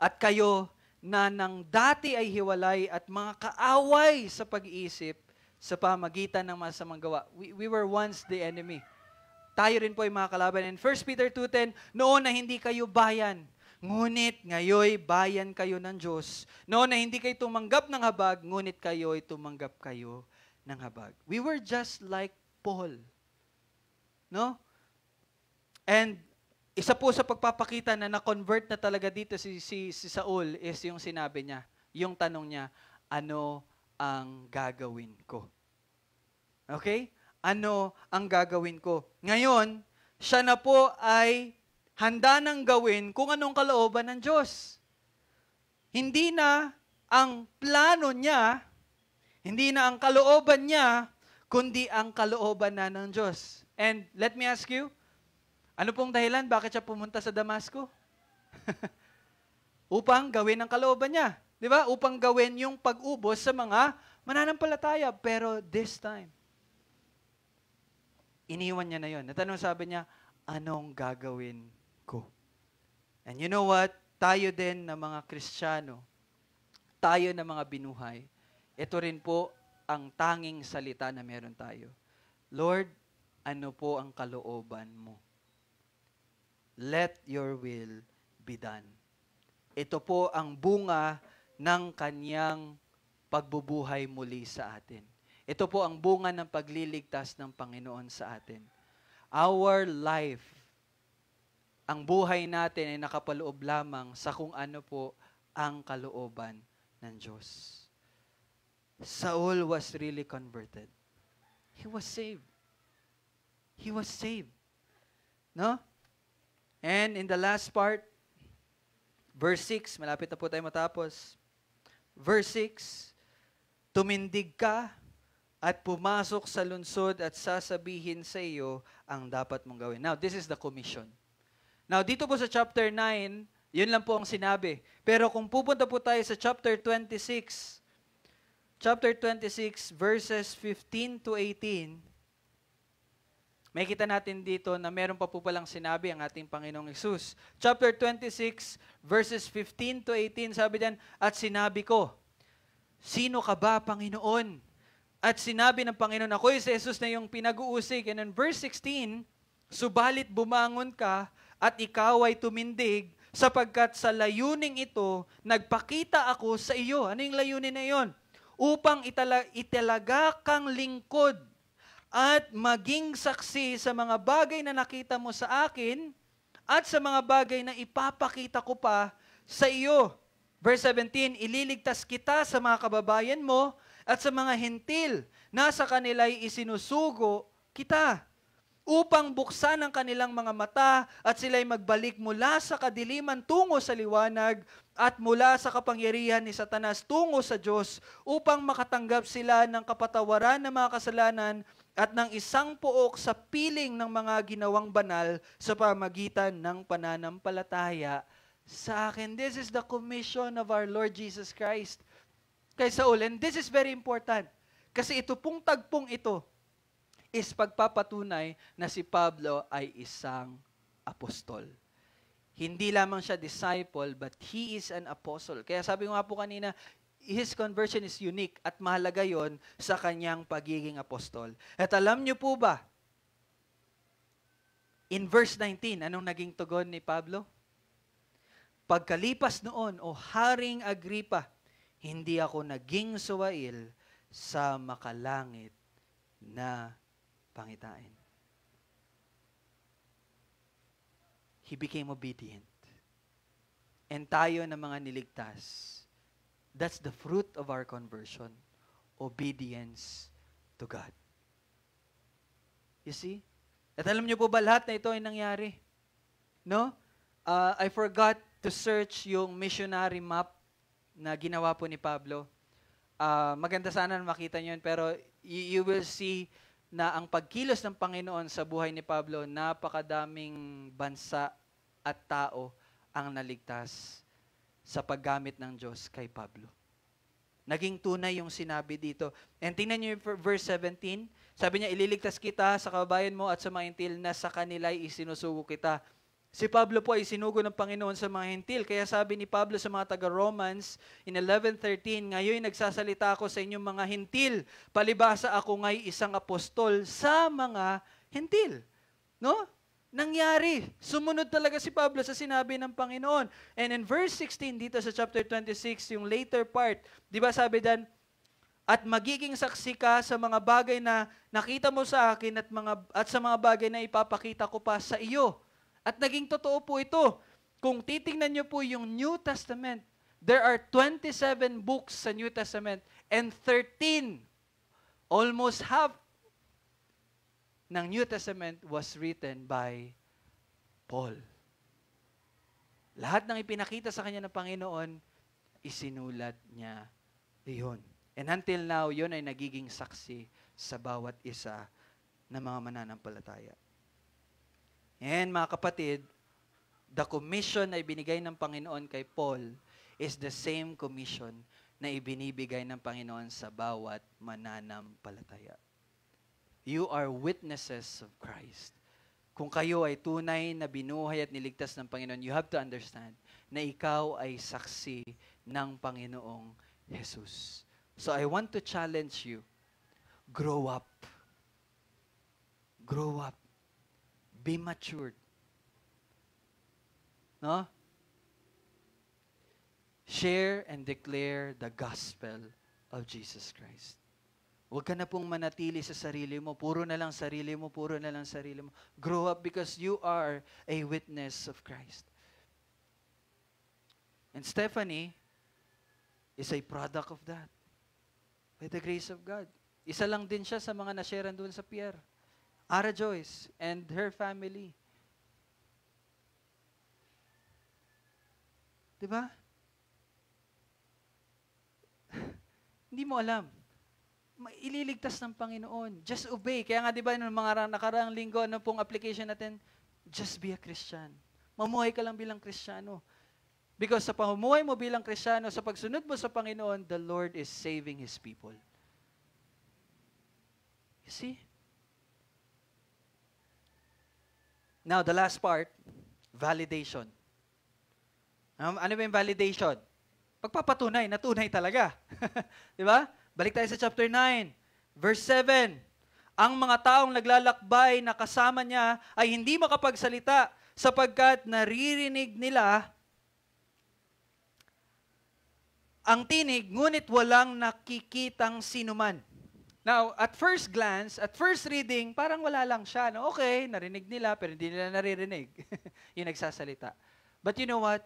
at kayo na nang dati ay hiwalay at mga kaaway sa pag-iisip sa pamagitan ng masamang gawa. We were once the enemy. Tayo rin po ay mga kalaban. In 1 Peter 2:10, noon na hindi kayo bayan, ngunit ngayoy bayan kayo ng Diyos. Noon na hindi kayo tumanggap ng habag, ngunit kayo'y tumanggap kayo ng habag. We were just like Paul. No? And isa po sa pagpapakita na na-convert na talaga dito si Saul is yung sinabi niya, yung tanong niya, ano ang gagawin ko? Okay? Ano ang gagawin ko? Ngayon, siya na po ay handa nang gawin kung anong kalooban ng Diyos. Hindi na ang plano niya, hindi na ang kalooban niya, kundi ang kalooban na ng Diyos. And let me ask you, ano pong dahilan bakit siya pumunta sa Damasco? Upang gawin ang kalooban niya. Di ba? Upang gawin yung pag-ubos sa mga mananampalataya. Pero this time, iniwan niya na yon. Natanong sabi niya, anong gagawin ko? And you know what? Tayo din na mga Kristiyano, tayo na mga binuhay, ito rin po ang tanging salita na meron tayo. Lord, ano po ang kalooban mo? Let your will be done. Ito po ang bunga ng kanyang pagbubuhay muli sa atin. Ito po ang bunga ng pagliligtas ng Panginoon sa atin. Our life, ang buhay natin ay nakapaloob lamang sa kung ano po ang kalooban ng Diyos. Saul was really converted. He was saved. He was saved. No? And in the last part, verse 6, malapit na po tayo matapos. Verse 6, tumindig ka at pumasok sa lungsod at sasabihin sa iyo ang dapat mong gawin. Now, this is the commission. Now, dito po sa chapter 9, yun lang po ang sinabi. Pero kung pupunta po tayo sa chapter 26, verses 15 to 18, may kita natin dito na meron pa po palang sinabi ang ating Panginoong Hesus. Chapter 26, verses 15 to 18, sabi diyan, at sinabi ko, sino ka ba, Panginoon? At sinabi ng Panginoon, ako'y si Jesus na yung pinag-uusig. And in verse 16, subalit bumangon ka at ikaw ay tumindig sapagkat sa layuning ito, nagpakita ako sa iyo. Ano yung layunin na iyon? Upang italaga kang lingkod at maging saksi sa mga bagay na nakita mo sa akin at sa mga bagay na ipapakita ko pa sa iyo. Verse 17, ililigtas kita sa mga kababayan mo at sa mga hentil na sa kanila'y isinusugo kita upang buksan ang kanilang mga mata at sila'y magbalik mula sa kadiliman tungo sa liwanag at mula sa kapangyarihan ni Satanas tungo sa Diyos upang makatanggap sila ng kapatawaran ng mga kasalanan at ng isang pook sa piling ng mga ginawang banal sa pamagitan ng pananampalataya sa akin. This is the commission of our Lord Jesus Christ. Kay Saul, and this is very important. Kasi ito pong tagpong ito is pagpapatunay na si Pablo ay isang apostol. Hindi lamang siya disciple, but he is an apostle. Kaya sabi ko nga po kanina, his conversion is unique at mahalaga yon sa kanyang pagiging apostol. At alam niyo po ba, in verse 19, anong naging tugon ni Pablo? Pagkalipas noon, o Haring Agripa, hindi ako naging suwail sa makalangit na pangitain. He became obedient. And tayo na mga niligtas, that's the fruit of our conversion. Obedience to God. You see? At alam niyo po ba lahat na ito ay nangyari? No? I forgot to search yung missionary map na ginawa po ni Pablo. Maganda sana na makita niyo yun, pero you will see na ang pagkilos ng Panginoon sa buhay ni Pablo, napakadaming bansa at tao ang naligtas sa paggamit ng Diyos kay Pablo. Naging tunay yung sinabi dito. And tingnan niyo yung verse 17. Sabi niya, ililigtas kita sa kababayan mo at sa mga hentil na sa kanila'y isinusugo kita. Si Pablo po ay sinugo ng Panginoon sa mga hentil. Kaya sabi ni Pablo sa mga taga-Romans in 11:13, ngayon nagsasalita ako sa inyong mga hentil. Palibasa ako nga'y isang apostol sa mga hentil. No? Nangyari. Sumunod talaga si Pablo sa sinabi ng Panginoon. And in verse 16 dito sa chapter 26, yung later part, di ba sabi dan, at magiging saksi ka sa mga bagay na nakita mo sa akin at sa mga bagay na ipapakita ko pa sa iyo. At naging totoo po ito. Kung titingnan niyo po yung New Testament, there are 27 books sa New Testament and 13, almost half ng New Testament was written by Paul. Lahat ng ipinakita sa kanya ng Panginoon, isinulat niya iyon. And until now, yun ay nagiging saksi sa bawat isa ng mga mananampalataya. And mga kapatid, the commission na ibinigay ng Panginoon kay Paul is the same commission na ibinibigay ng Panginoon sa bawat mananampalataya. You are witnesses of Christ. Kung kayo ay tunay na binuhay at niligtas ng Panginoon, you have to understand na ikaw ay saksi ng Panginoong Jesus. So I want to challenge you, grow up. Grow up. Be matured. No? Share and declare the gospel of Jesus Christ. Huwag ka na pong manatili sa sarili mo. Puro na lang sarili mo, puro na lang sarili mo. Grow up because you are a witness of Christ. And Stephanie is a product of that. By the grace of God. Isa lang din siya sa mga nasharean doon sa pier. Ara Joyce and her family. Diba? Hindi mo alam. Ililigtas ng Panginoon. Just obey. Kaya nga diba, nung mga nakaraang linggo, ano pong application natin? Just be a Christian. Mamuhay ka lang bilang Kristiyano. Because sa pamumuhay mo bilang Kristiyano, sa pagsunod mo sa Panginoon, the Lord is saving His people. You see? Now, the last part, validation. Ano ba yung validation? Pagpapatunay, natunay talaga. Di ba? Balik tayo sa chapter 9, verse 7. Ang mga taong naglalakbay na kasama niya ay hindi makapagsalita sapagkat naririnig nila ang tinig, ngunit walang nakikitang sinuman. Now, at first glance, at first reading, parang wala lang siya. No? Okay, narinig nila, pero hindi nila naririnig. Yung nagsasalita. But you know what?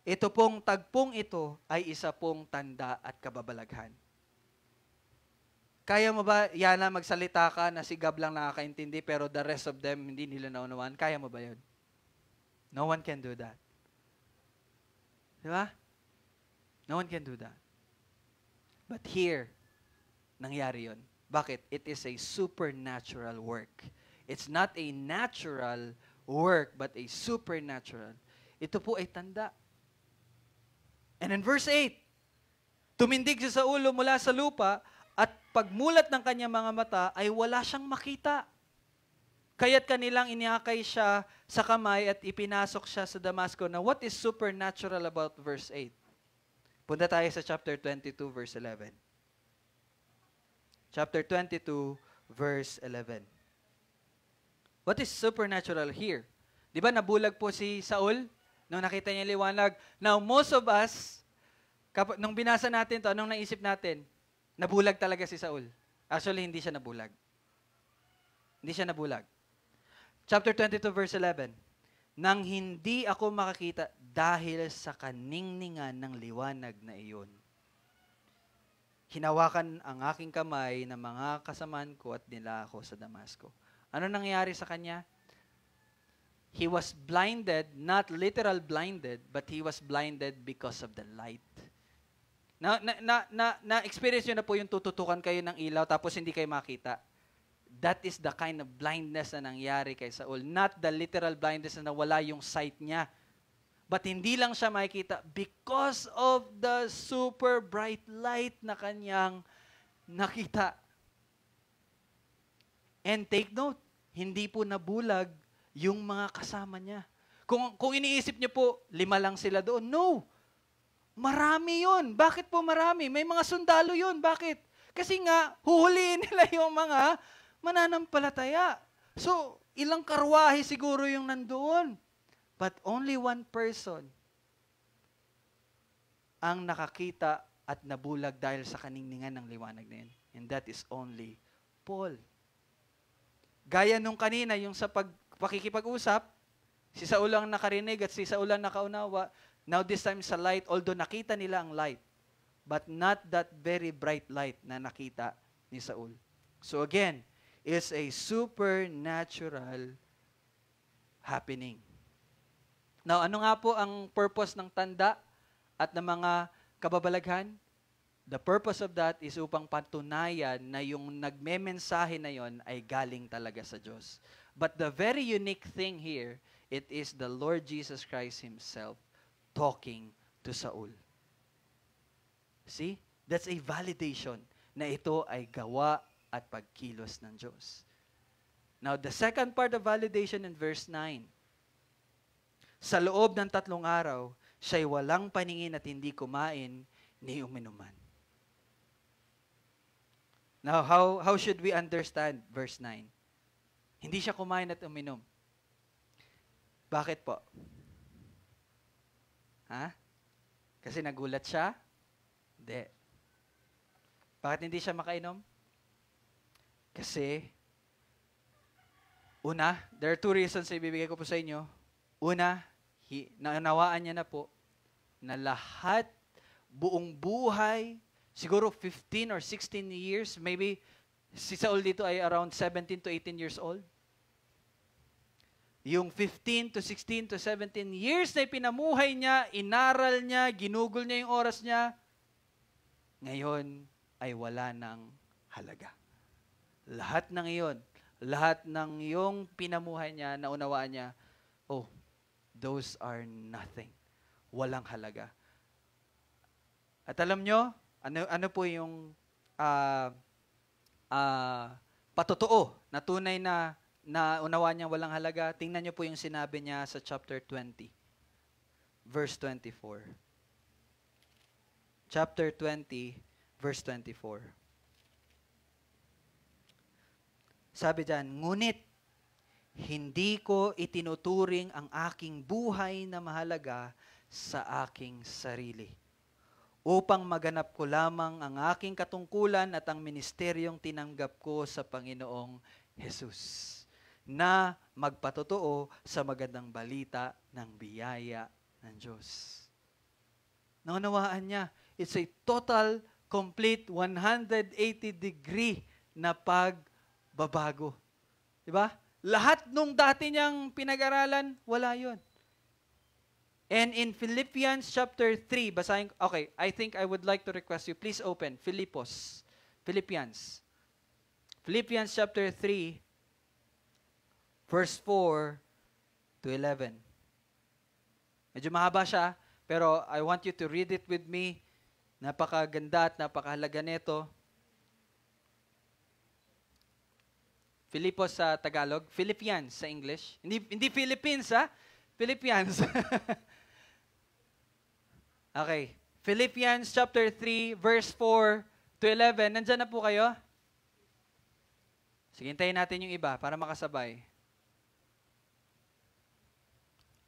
Ito pong tagpong ito ay isa pong tanda at kababalaghan. Kaya mo ba, Yana, magsalita ka na si Gab lang nakakaintindi pero the rest of them hindi nila naunawaan? Kaya mo ba yun? No one can do that. Di ba? No one can do that. But here, nangyari yun. Bakit? It is a supernatural work. It's not a natural work, but a supernatural. Ito po ay tanda. And in verse 8, tumindig siya sa ulo mula sa lupa at pagmulat ng kanyang mga mata ay wala siyang makita. Kaya't kanilang iniakay siya sa kamay at ipinasok siya sa Damasco. Now, what is supernatural about verse 8? Punta tayo sa chapter 22, verse 11. Chapter 22, verse 11. What is supernatural here? Di ba nabulag po si Saul? Nung nakita niya liwanag. Now, most of us, nung binasa natin to, anong naisip natin? Nabulag talaga si Saul. Actually, hindi siya nabulag. Hindi siya nabulag. Chapter 22, verse 11. Nang hindi ako makakita dahil sa kaningningan ng liwanag na iyon. Hinawakan ang aking kamay ng mga kasamaan ko at nila ako sa Damasco. Ano nangyari sa kanya? He was blinded, not literal blinded, but he was blinded because of the light. Na-experience nyo na po yung tututukan kayo ng ilaw tapos hindi kayo makita. That is the kind of blindness na nangyari kay Saul. Not the literal blindness na nawala yung sight niya. But hindi lang siya makikita because of the super bright light na kanyang nakita. And take note, hindi po nabulag yung mga kasama niya. Kung iniisip niyo po, 5 lang sila doon. No! Marami yun. Bakit po marami? May mga sundalo yun. Bakit? Kasi nga, huhuliin nila yung mga mananampalataya. So, ilang karwahe siguro yung nandoon. But only one person ang nakakita at nabulag dahil sa kaningningan ng liwanag na yun. And that is only Paul. Gaya nung kanina, yung sa pakikipag-usap, si Saul ang nakarinig at si Saul ang nakaunawa. Now this time sa light, although nakita nila ang light, but not that very bright light na nakita ni Saul. So again, it's a supernatural happening. Now, ano nga po ang purpose ng tanda at ng mga kababalaghan? The purpose of that is upang patunayan na yung nagmemensahe na yon ay galing talaga sa Diyos. But the very unique thing here, it is the Lord Jesus Christ Himself talking to Saul. See? That's a validation na ito ay gawa at pagkilos ng Diyos. Now, the second part of validation in verse 9. Sa loob ng 3 araw, siya'y walang paningin at hindi kumain ni uminuman. Now, how should we understand verse 9? Hindi siya kumain at uminom. Bakit po? Ha? Kasi nagulat siya? Hindi. Bakit hindi siya makainom? Kasi, una, there are 2 reasons na ibibigay ko po sa inyo. Una, naunawaan niya na po na lahat, buong buhay, siguro 15 or 16 years, maybe si Saul dito ay around 17 to 18 years old. Yung 15 to 16 to 17 years na pinamuhay niya, inaral niya, ginugol niya yung oras niya, ngayon ay wala ng halaga. Lahat ng iyon, lahat ng yung pinamuhay niya, naunawaan niya, oh, those are nothing. Walang halaga. At alam nyo, ano po yung patotoo na tunay na unawaan niya walang halaga? Tingnan nyo po yung sinabi niya sa chapter 20, verse 24. Chapter 20, verse 24. Sabi dyan, ngunit hindi ko itinuturing ang aking buhay na mahalaga sa aking sarili, upang maganap ko lamang ang aking katungkulan at ang ministeryong tinanggap ko sa Panginoong Jesus, na magpatotoo sa magandang balita ng biyaya ng Diyos. Naunawaan niya, it's a total, complete, 180-degree na pagbabago. Diba? Lahat nung dati niyang pinag-aralan, wala yun. And in Philippians chapter 3, basahin, okay, I think I would like to request you, please open, Philippians chapter 3, verse 4 to 11. Medyo mahaba siya, pero I want you to read it with me. Napakaganda at napakahalaga nito. Filipos sa Tagalog, Philippians sa English. Hindi Philippines, ha? Philippians. Okay. Philippians chapter 3, verse 4 to 11. Nandyan na po kayo? Sige, hintayin natin yung iba para makasabay.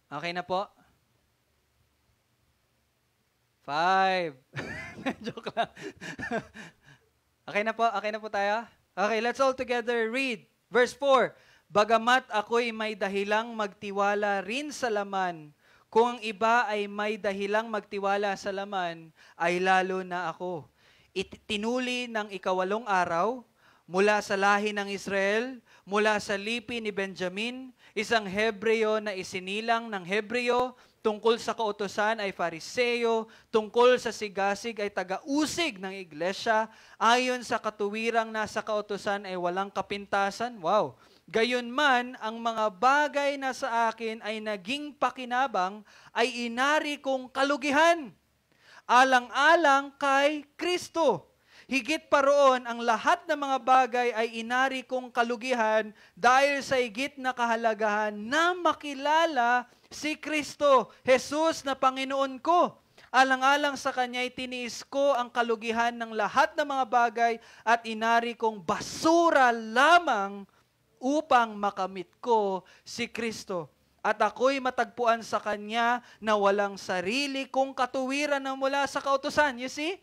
Okay na po? 5. Joke lang. Okay na po tayo? Okay, let's all together read. Verse 4, bagamat ako'y may dahilang magtiwala rin sa laman, kung ang iba ay may dahilang magtiwala sa laman, ay lalo na ako. Tinuli ng 8 araw, mula sa lahi ng Israel, mula sa lipi ni Benjamin, isang Hebreo na isinilang ng Hebreo, tungkol sa kautusan ay Fariseo, tungkol sa sigasig ay taga-usig ng iglesia, ayon sa katuwirang nasa kautusan ay walang kapintasan. Wow! Gayunman, ang mga bagay na sa akin ay naging pakinabang ay inari kong kalugihan, alang-alang kay Kristo. Higit pa roon, ang lahat ng mga bagay ay inari kong kalugihan dahil sa higit na kahalagahan na makilala si Kristo, Jesus na Panginoon ko. Alang-alang sa Kanya, tiniis ko ang kalugihan ng lahat ng mga bagay at inari kong basura lamang upang makamit ko si Kristo. At ako'y matagpuan sa Kanya na walang sarili kong katuwiran na mula sa kautusan. You see?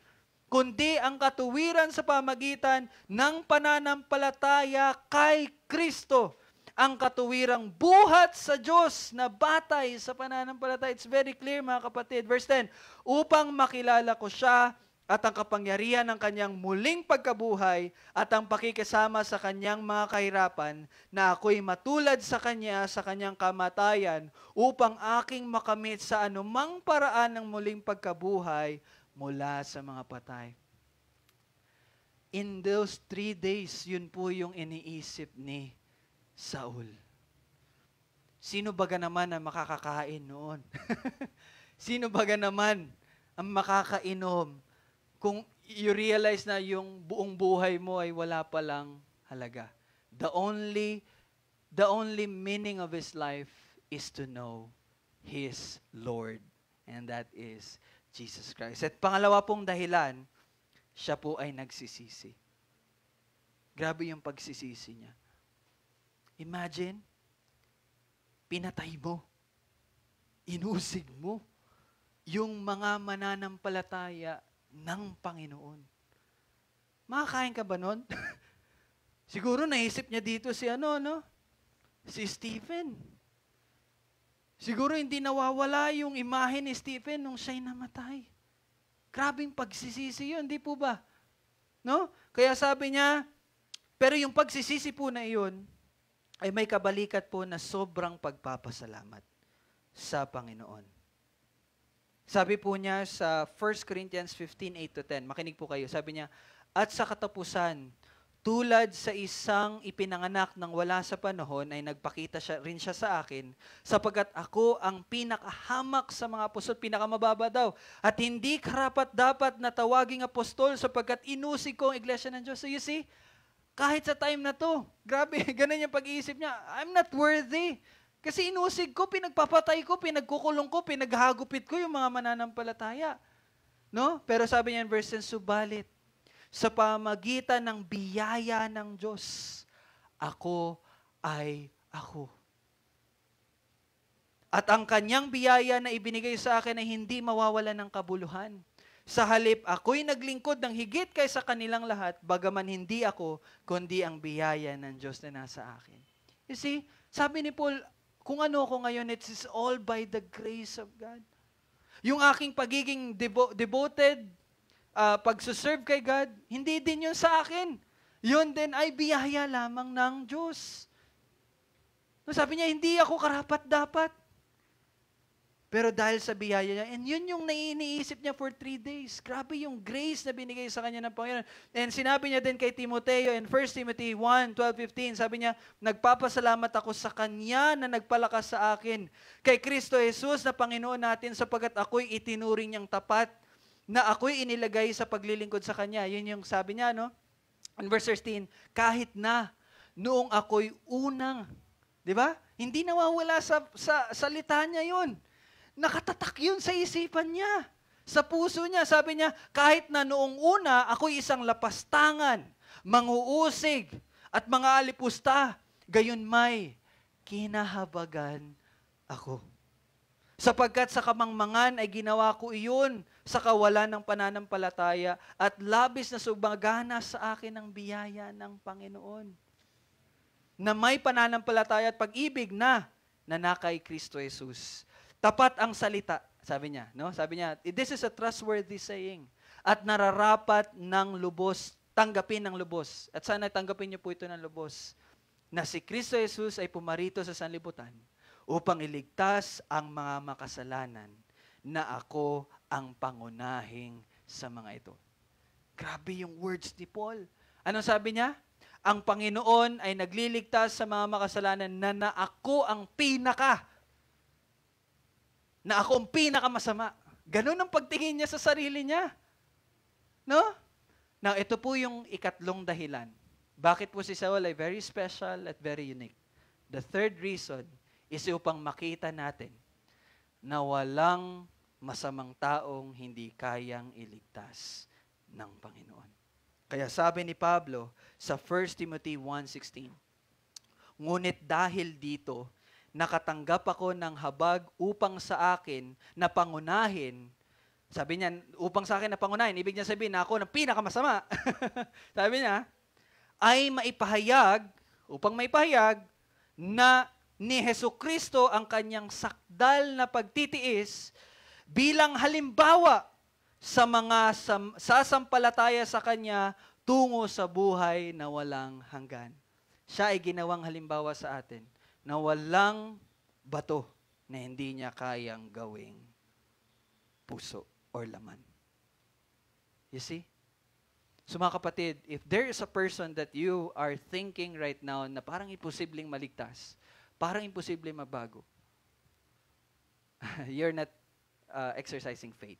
Kundi ang katuwiran sa pamagitan ng pananampalataya kay Kristo. Ang katuwirang buhat sa Diyos na batay sa pananampalataya. It's very clear, mga kapatid. Verse 10, upang makilala ko siya at ang kapangyarihan ng kanyang muling pagkabuhay at ang pakikisama sa kanyang mga kahirapan, na ako'y matulad sa kanya sa kanyang kamatayan upang aking makamit sa anumang paraan ng muling pagkabuhay mula sa mga patay. In those 3 days, yun po yung iniisip ni Saul. Sino baga naman ang makakakain noon? Sino baga naman ang makakainom? Kung you realize na yung buong buhay mo ay wala palang halaga. The only meaning of his life is to know his Lord. And that is Jesus Christ. At pangalawa pong dahilan, siya po ay nagsisisi. Grabe yung pagsisisi niya. Imagine, pinatay mo, inusig mo, yung mga mananampalataya ng Panginoon. Makakain ka ba nun? Siguro naisip niya dito si si Stephen. Siguro hindi nawawala yung imahe ni Stephen nung siya'y namatay. Grabing pagsisisi yun, di po ba? No? Kaya sabi niya, pero yung pagsisisi po na iyon, ay may kabalikat po na sobrang pagpapasalamat sa Panginoon. Sabi po niya sa 1 Corinthians 15:8-10, makinig po kayo, sabi niya, at sa katapusan, tulad sa isang ipinanganak ng wala sa panahon, ay nagpakita rin siya sa akin, sapagkat ako ang pinakahamak sa mga apostol, pinakamababa daw, at hindi karapat-dapat na tawaging apostol sapagkat inusig ko ang iglesia ng Diyos. So you see, kahit sa time na to, grabe, ganun yung pag-iisip niya, I'm not worthy. Kasi inusig ko, pinagpapatay ko, pinagkukulong ko, pinaghagupit ko yung mga mananampalataya. No? Pero sabi niya in verse 10, subalit, sa pamagitan ng biyaya ng Diyos, ako ay ako. At ang kanyang biyaya na ibinigay sa akin ay hindi mawawala ng kabuluhan. Sa halip, ako'y naglingkod ng higit kaysa kanilang lahat, bagaman hindi ako, kundi ang biyaya ng Diyos na nasa akin. You see, sabi ni Paul, kung ano ako ngayon, it is all by the grace of God. Yung aking pagiging devoted, pagsuserve kay God, hindi din yun sa akin. Yun din ay biyaya lamang ng Diyos. No, sabi niya, hindi ako karapat-dapat. Pero dahil sa biyaya niya, and yun yung iniisip niya for 3 days. Grabe yung grace na binigay sa kanya ng Panginoon. And sinabi niya din kay Timoteo in 1 Timothy 1:12-15, sabi niya, nagpapasalamat ako sa Kanya na nagpalakas sa akin, kay Kristo Jesus na Panginoon natin, sapagkat ako'y itinuring niyang tapat, na ako'y inilagay sa paglilingkod sa Kanya. Yun yung sabi niya, no? In verse 13, kahit na noong ako'y unang, di ba? Hindi nawawala sa salita niya yun. Nakatatak yun sa isipan niya, sa puso niya. Sabi niya, kahit na noong una, ako'y isang lapastangan, manguusig, at mga alipusta, gayon may kinahabagan ako. Sapagkat sa kamangmangan ay ginawa ko iyon sa kawalan ng pananampalataya at labis na subagana sa akin ang biyaya ng Panginoon. Na may pananampalataya at pag-ibig na nanakay Kristo Jesus. Tapat ang salita, sabi niya, no? Sabi niya, this is a trustworthy saying at nararapat ng lubos, tanggapin ng lubos. At sana tanggapin niyo po ito ng lubos, na si Kristo Jesus ay pumarito sa sanlibutan upang iligtas ang mga makasalanan, na ako ang pangunahing sa mga ito. Grabe yung words ni Paul. Anong sabi niya? Ang Panginoon ay nagliligtas sa mga makasalanan na ako ang pinakamasama. Ganun ang pagtingin niya sa sarili niya. No? Now, ito po yung ikatlong dahilan. Bakit po si Saul ay very special at very unique? The third reason is upang makita natin na walang masamang taong hindi kayang iligtas ng Panginoon. Kaya sabi ni Pablo sa 1 Timothy 1:16, ngunit dahil dito, nakatanggap ako ng habag upang sa akin na pangunahin. Sabi niya, upang sa akin na pangunahin, ibig niya sabihin na ako ng pinakamasama. Sabi niya, ay maipahayag, upang maipahayag, na ni Hesukristo ang kanyang sakdal na pagtitiis bilang halimbawa sa mga sasampalataya sa kanya tungo sa buhay na walang hanggan. Siya ay ginawang halimbawa sa atin na walang bato na hindi niya kayang gawing puso or laman. You see? So mga kapatid, if there is a person that you are thinking right now na parang imposibleng maligtas, parang imposibleng mabago, you're not exercising faith.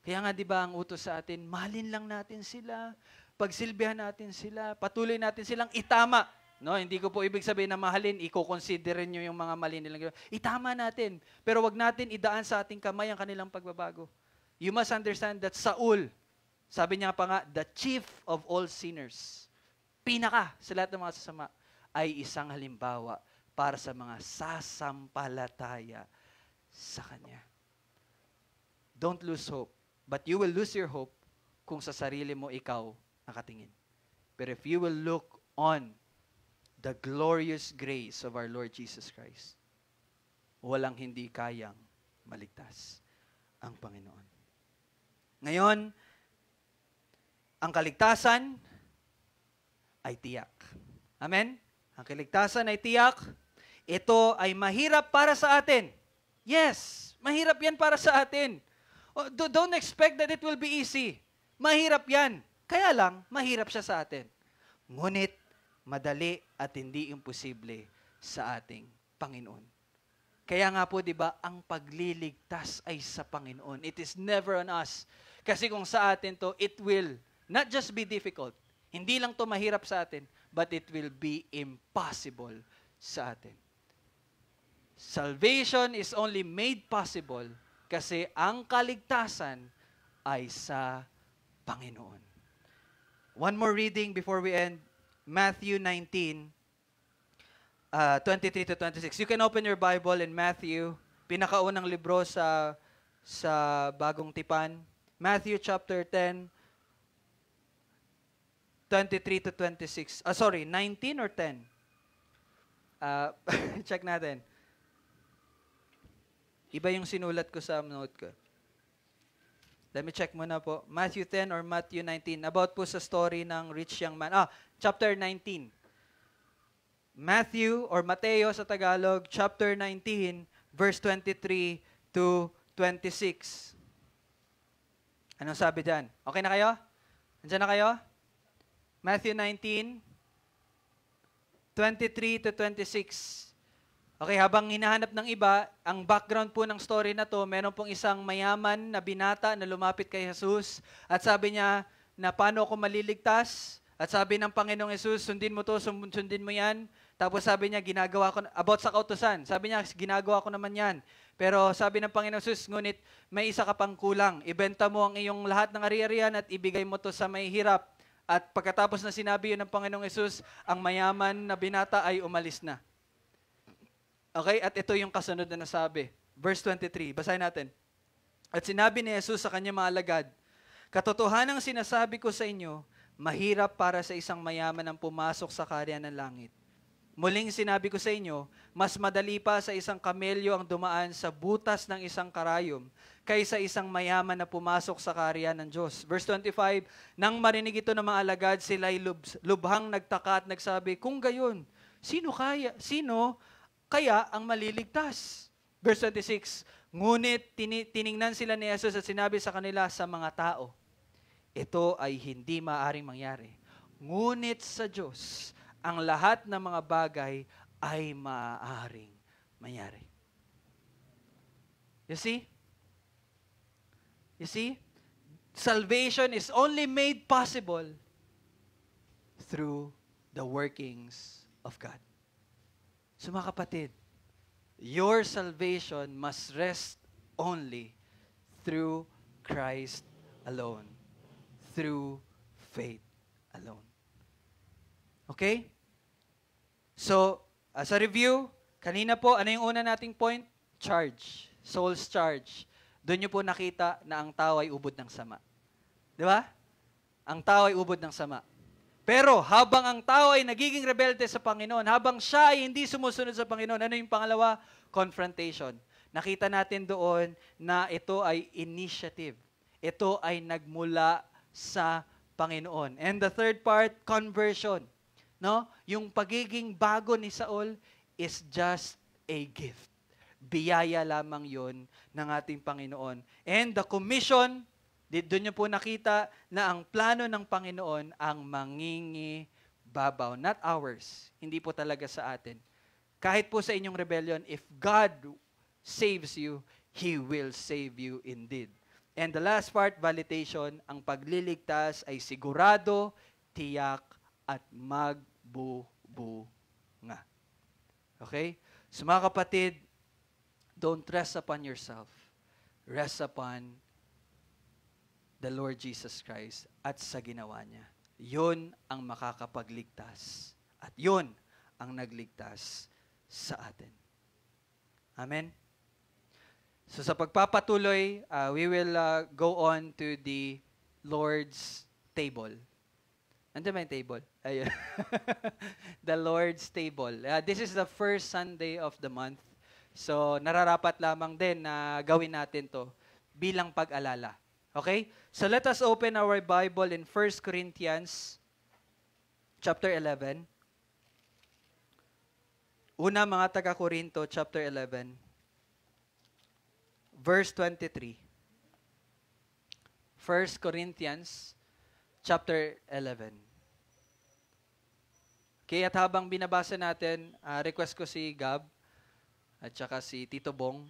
Kaya nga, di ba, ang utos sa atin, mahalin lang natin sila, pagsilbihan natin sila, patuloy natin silang itama. No, hindi ko po ibig sabihin na mahalin, i-considerin nyo yung mga mali nilang ginawa. Itama natin, pero wag natin idaan sa ating kamay ang kanilang pagbabago. You must understand that Saul, sabi niya pa nga, the chief of all sinners, pinaka sa lahat ng mga sasama, ay isang halimbawa para sa mga sasampalataya sa Kanya. Don't lose hope, but you will lose your hope kung sa sarili mo ikaw nakatingin. But if you will look on the glorious grace of our Lord Jesus Christ, walang hindi kayang maligtas ang Panginoon. Ngayon, ang kaligtasan ay tiyak. Amen? Ang kaligtasan ay tiyak. Ito ay mahirap para sa atin. Yes, mahirap yan para sa atin. Don't expect that it will be easy. Mahirap yan. Kaya lang, mahirap siya sa atin. Ngunit, madali at hindi imposible sa ating Panginoon. Kaya nga po, di ba, ang pagliligtas ay sa Panginoon. It is never on us. Kasi kung sa atin to, it will not just be difficult. Hindi lang to mahirap sa atin, but it will be impossible sa atin. Salvation is only made possible kasi ang kaligtasan ay sa Panginoon. One more reading before we end. Matthew 19, 23 to 26. You can open your Bible in Matthew, pinakaunang libro sa Bagong Tipan. Matthew chapter 10, 23 to 26. 19 or 10? Check natin. Iba yung sinulat ko sa note ko. Let me check muna po. Matthew 10 or Matthew 19. About po sa story ng rich young man. Chapter 19. Matthew or Mateo sa Tagalog, chapter 19, verse 23 to 26. Anong sabi dyan? Okay na kayo? Nandiyan na kayo? Matthew 19, 23 to 26. Okay, habang hinahanap ng iba, ang background po ng story na to, meron pong isang mayaman na binata na lumapit kay Jesus at sabi niya na paano ako maliligtas? At sabi ng Panginoong Jesus, sundin mo to, sundin mo yan. Tapos sabi niya, ginagawa ko, about sa kautusan, sabi niya, ginagawa ko naman yan. Pero sabi ng Panginoong Jesus, ngunit may isa ka pang kulang. Ibenta mo ang iyong lahat ng ari-arian at ibigay mo to sa may hirap. At pagkatapos na sinabi yun ng Panginoong Jesus, ang mayaman na binata ay umalis na. Okay, at ito yung kasunod na nasabi. Verse 23, basahin natin. At sinabi ni Jesus sa kanyang mga alagad, katotohanang sinasabi ko sa inyo, mahirap para sa isang mayaman ang pumasok sa kaharian ng langit. Muling sinabi ko sa inyo, mas madali pa sa isang kamelyo ang dumaan sa butas ng isang karayom kaysa isang mayaman na pumasok sa kaharian ng Diyos. Verse 25, nang marinig ito ng mga alagad, sila'y lubhang nagtaka at nagsabi, kung gayon, sino kaya ang maliligtas? Verse 26, ngunit tiningnan sila ni Jesus at sinabi sa kanila sa mga tao, ito ay hindi maaaring mangyari. Ngunit sa Diyos, ang lahat ng mga bagay ay maaaring mangyari. You see? You see? Salvation is only made possible through the workings of God. So mga kapatid, your salvation must rest only through Christ alone. Through faith alone. Okay? So, as a review, kanina po, ano yung una nating point? Charge. Soul's charge. Doon nyo po nakita na ang tao ay ubod ng sama. Di ba? Ang tao ay ubod ng sama. Pero habang ang tao ay nagiging rebelde sa Panginoon, habang siya ay hindi sumusunod sa Panginoon, ano yung pangalawa? Confrontation. Nakita natin doon na ito ay initiative. Ito ay nagmula sa Panginoon. And the third part, conversion. No? Yung pagiging bago ni Saul is just a gift. Biyaya lamang yon ng ating Panginoon. And the commission, doon nyo po nakita na ang plano ng Panginoon ang mangingibabaw. Not ours. Hindi po talaga sa atin. Kahit po sa inyong rebellion, if God saves you, He will save you indeed. And the last part, validation, ang pagliligtas ay sigurado, tiyak, at magbubunga. Okay? So mga kapatid, don't rest upon yourself. Rest upon the Lord Jesus Christ at sa ginawa niya. Yun ang makakapagligtas. At yun ang nagligtas sa atin. Amen? So sa pagpapatuloy, we will go on to the Lord's table. Andiyan ba yung table? Ayun. The Lord's table. This is the first Sunday of the month. So nararapat lamang din na gawin natin to bilang pag-alala. Okay? So let us open our Bible in 1 Corinthians chapter 11. Una mga taga-Korinto, chapter 11. Verse 23. 1 Corinthians chapter 11. Okay, at habang binabasa natin, request ko si Gab at saka si Tito Bong,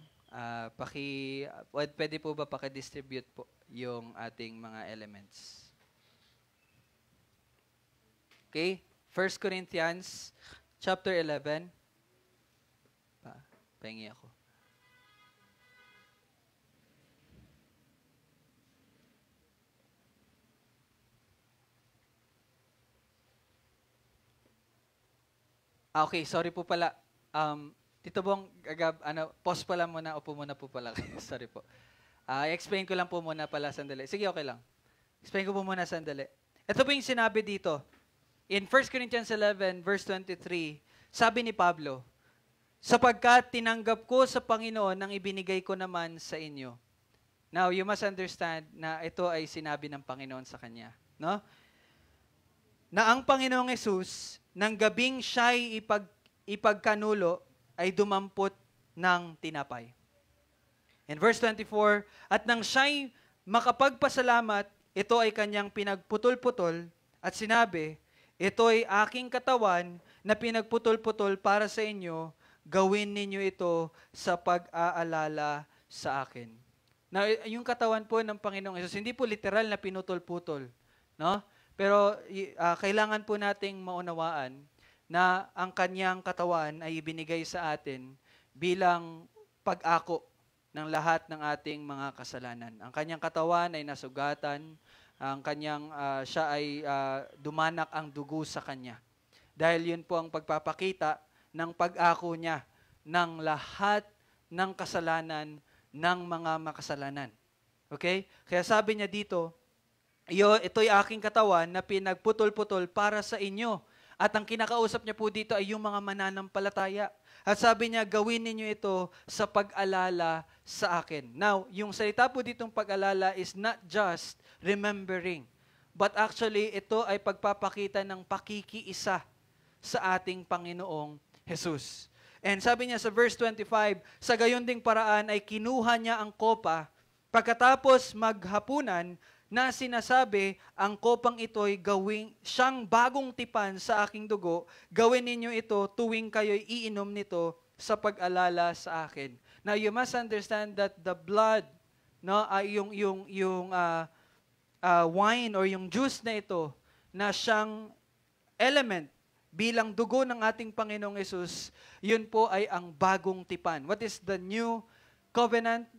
pwede po ba paki-distribute po yung ating mga elements? Okay, 1 Corinthians chapter 11. Pahingi ako. Okay, sorry po pala. Tito Bong, Gab, pause pala muna, upo muna po pala. Sorry po. I-explain ko lang po muna pala sandali. Sige, okay lang. Explain ko po muna sandali. Ito po yung sinabi dito. In 1 Corinthians 11, verse 23, sabi ni Pablo, sapagkat tinanggap ko sa Panginoon ang ibinigay ko naman sa inyo. Now, you must understand na ito ay sinabi ng Panginoon sa kanya. No? Na ang Panginoong Yesus, nang gabing siya'y ipagkanulo, ay dumampot ng tinapay. In verse 24, at nang siya'y makapagpasalamat, ito ay kanyang pinagputol-putol at sinabi, ito ay aking katawan na pinagputol-putol para sa inyo, gawin ninyo ito sa pag-aalala sa akin. Now, yung katawan po ng Panginoong Yesus, hindi po literal na pinutol-putol, no? Pero kailangan po nating maunawaan na ang kanyang katawan ay ibinigay sa atin bilang pag-ako ng lahat ng ating mga kasalanan. Ang kanyang katawan ay nasugatan, siya ay dumanak ang dugo sa kanya. Dahil yun po ang pagpapakita ng pag-ako niya ng lahat ng kasalanan ng mga makasalanan. Okay? Kaya sabi niya dito, ito'y aking katawan na pinagputol-putol para sa inyo. At ang kinakausap niya po dito ay yung mga mananampalataya. At sabi niya, gawin ninyo ito sa pag-alala sa akin. Now, yung salita po ditong pag-alala is not just remembering, but actually ito ay pagpapakita ng pakikiisa sa ating Panginoong Jesus. And sabi niya sa verse 25, sa gayon ding paraan ay kinuha niya ang kopa, pagkatapos maghapunan, na sinasabi, ang kopang ito'y siyang bagong tipan sa aking dugo, gawin ninyo ito tuwing kayo'y iinom nito sa pag-alala sa akin. Now, you must understand that the blood, no, yung wine or yung juice na ito, na siyang element bilang dugo ng ating Panginoong Yesus, yun po ay ang bagong tipan. What is the new covenant?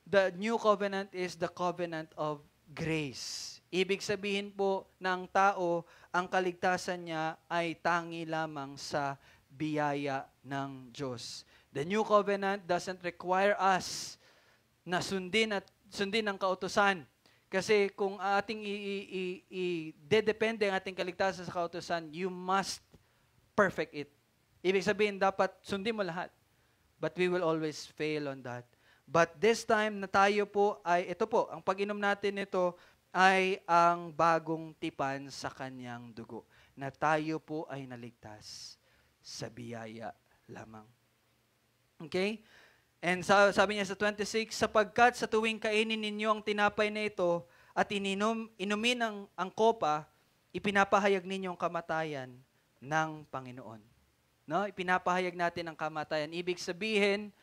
The new covenant is the covenant of grace. Ibig sabihin po ng tao, ang kaligtasan niya ay tangi lamang sa biyaya ng Diyos. The new covenant doesn't require us na sundin ang kautusan. Kasi kung ating i-depende ang ating kaligtasan sa kautusan, you must perfect it. Ibig sabihin, dapat sundin mo lahat. But we will always fail on that. But this time na tayo po ay, ito po, ang pag-inom natin nito ay ang bagong tipan sa kanyang dugo. Na tayo po ay naligtas sa biyaya lamang. Okay? And sabi niya sa 26, sapagkat sa tuwing kainin ninyo ang tinapay na ito at inumin ang kopa, ipinapahayag ninyo ang kamatayan ng Panginoon. No? Ipinapahayag natin ang kamatayan. Ibig sabihin,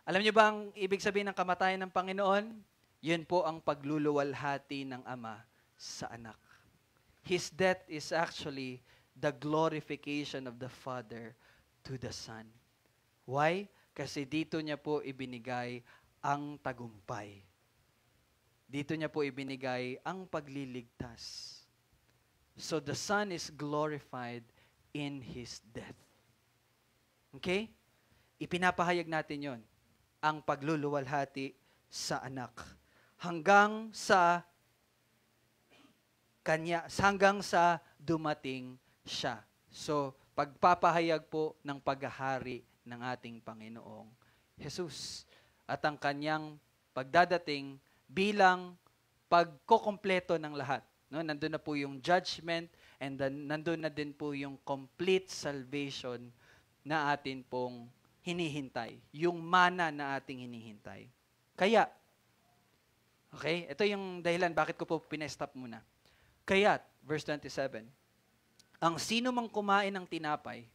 alam niyo ba ang ibig sabihin ng kamatayan ng Panginoon? Yun po ang pagluluwalhati ng Ama sa anak. His death is actually the glorification of the Father to the Son. Why? Kasi dito niya po ibinigay ang tagumpay. Dito niya po ibinigay ang pagliligtas. So the Son is glorified in His death. Okay? Ipinapahayag natin yon, ang pagluluwalhati sa anak. Hanggang sa dumating siya. So, pagpapahayag po ng paghahari ng ating Panginoong Jesus. At ang kanyang pagdadating bilang pagkokompleto ng lahat. No? Nandun na po yung judgment and then nandun na din po yung complete salvation na atin pong hinihintay. Yung mana na ating hinihintay. Kaya, okay, ito yung dahilan bakit ko po pinestop muna. Kaya, verse 27, ang sino mang kumain ng tinapay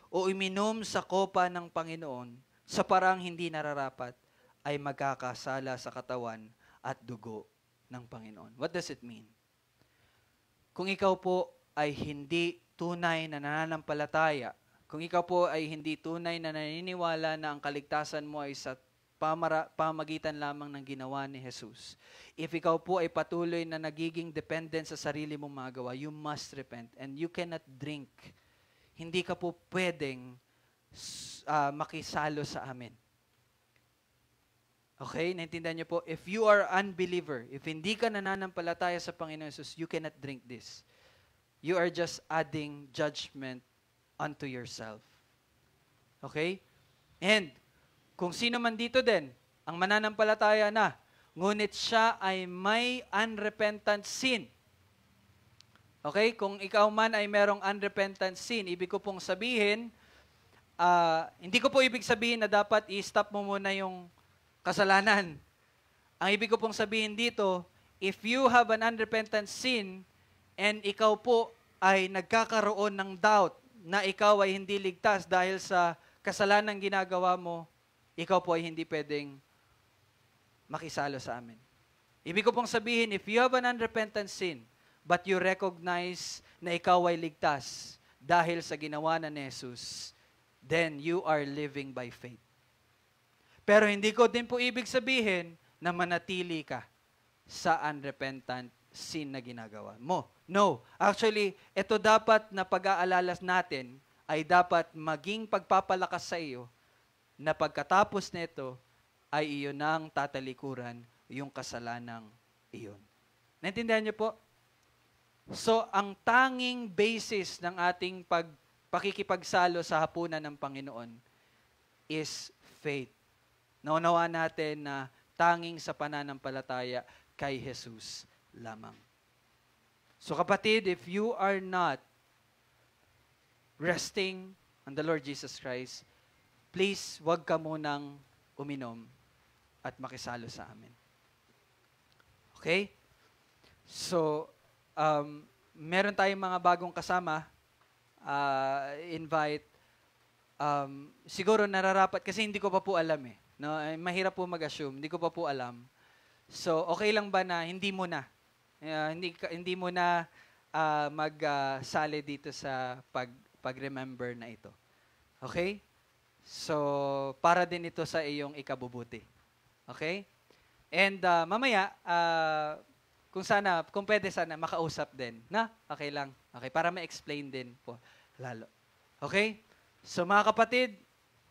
o uminom sa kopa ng Panginoon sa parang hindi nararapat ay magkakasala sa katawan at dugo ng Panginoon. What does it mean? Kung ikaw po ay hindi tunay na nananampalataya, kung ikaw po ay hindi tunay na naniniwala na ang kaligtasan mo ay sa pamagitan lamang ng ginawa ni Jesus. If ikaw po ay patuloy na nagiging dependent sa sarili mong magawa, you must repent and you cannot drink. Hindi ka po pwedeng makisalo sa amin. Okay? Naintindihan niyo po? If you are unbeliever, if hindi ka nananampalataya sa Panginoon Jesus, you cannot drink this. You are just adding judgment unto yourself. Okay? And kung sino man dito din, ang mananampalataya na, ngunit siya ay may unrepentant sin. Okay? Kung ikaw man ay merong unrepentant sin, ibig ko pong sabihin, hindi ko po ibig sabihin na dapat i-stop mo muna yung kasalanan. Ang ibig ko pong sabihin dito, if you have an unrepentant sin, and ikaw po ay nagkakaroon ng doubt na ikaw ay hindi ligtas dahil sa kasalanan ginagawa mo, ikaw po ay hindi pwedeng makisalo sa amin. Ibig ko pong sabihin, if you have an unrepentant sin, but you recognize na ikaw ay ligtas dahil sa ginawa na ni Jesus, then you are living by faith. Pero hindi ko din po ibig sabihin na manatili ka sa unrepentant sin na ginagawa mo. No. Actually, ito dapat na pag-aalala natin ay dapat maging pagpapalakas sa iyo na pagkatapos nito ay iyon ang tatalikuran yung kasalanang iyon. Naintindihan niyo po? So, ang tanging basis ng ating pakikipagsalo sa hapunan ng Panginoon is faith. Naunawaan natin na tanging sa pananampalataya kay Jesus lamang. So kapatid, if you are not resting on the Lord Jesus Christ, please, wag ka munang uminom at makisalo sa amin. Okay? So, meron tayong mga bagong kasama, invite. Siguro nararapat, kasi hindi ko pa po alam eh. No? Mahirap po mag-assume, hindi ko pa po alam. So, okay lang ba na hindi mo na? Hindi mo na magsali dito sa pag-remember na ito. Okay? So, para din ito sa iyong ikabubuti. Okay? And mamaya, kung pwede sana, makausap din. Na? Okay lang. Okay, para ma-explain din po lalo. Okay? So mga kapatid,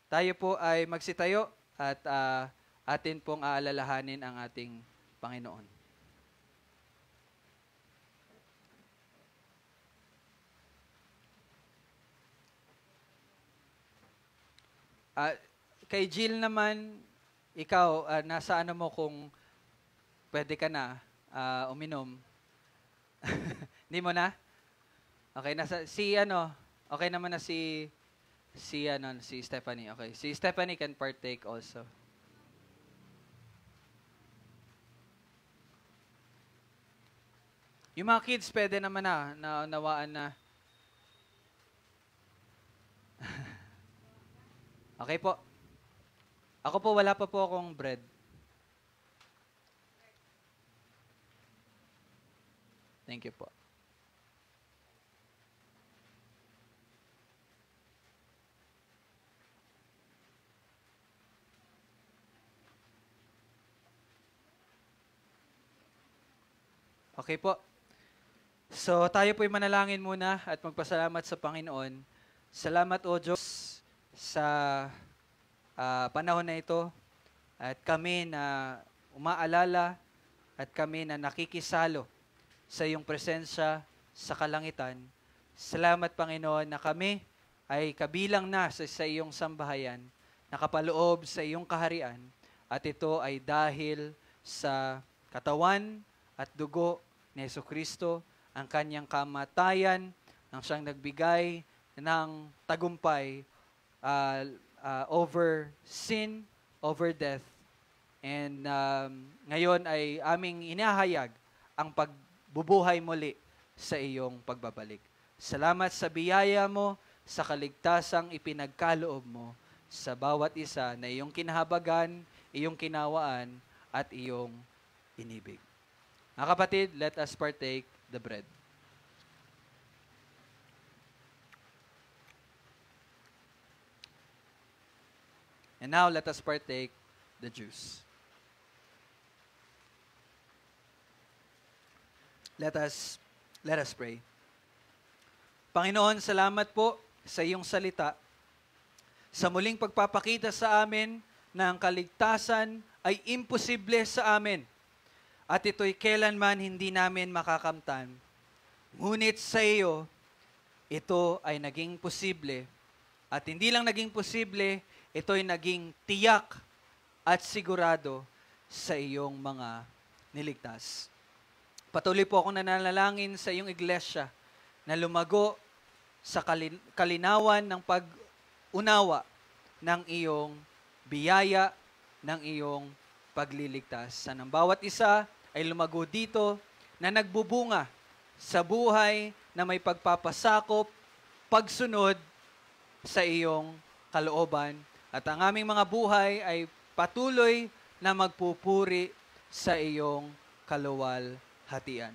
tayo po ay magsitayo at atin pong aalalahanin ang ating Panginoon. Kay Jill naman, ikaw, nasa ano mo kung pwede ka na uminom? Hindi mo na? Okay, okay naman na si Stephanie. Okay, si Stephanie can partake also. Yung mga kids, pwede naman na naunawaan na. Okay po. Ako po, wala pa po akong bread. Thank you po. Okay po. So tayo po'y manalangin muna at magpasalamat sa Panginoon. Salamat o Diyos sa panahon na ito at kami na umaalala at kami na nakikisalo sa iyong presensya sa kalangitan. Salamat Panginoon na kami ay kabilang na sa iyong sambahayan, nakapaloob sa iyong kaharian at ito ay dahil sa katawan at dugo ni Jesucristo, ang kanyang kamatayan, nang siyang nagbigay ng tagumpay over sin, over death. And ngayon ay aming inahayag ang pagbubuhay muli sa iyong pagbabalik. Salamat sa biyaya mo, sa kaligtasang ipinagkaloob mo sa bawat isa na iyong kinahabagan, iyong kinawaan, at iyong inibig. Mga kapatid, let us partake the bread. And now, let us partake the juice. Let us pray. Panginoon, salamat po sa iyong salita. Sa muling pagpapakita sa amin na ang kaligtasan ay imposible sa amin. At ito'y kailanman hindi namin makakamtan. Ngunit sa iyo, ito ay naging posible. At hindi lang naging posible, ito'y naging tiyak at sigurado sa iyong mga niligtas. Patuloy po akong nananalangin sa iyong iglesia na lumago sa kalinawan ng pag-unawa ng iyong biyaya, ng iyong pagliligtas. Sanang bawat isa ay lumago dito na nagbubunga sa buhay na may pagpapasakop, pagsunod sa iyong kalooban. At ang aming mga buhay ay patuloy na magpupuri sa iyong kaluwalhatian.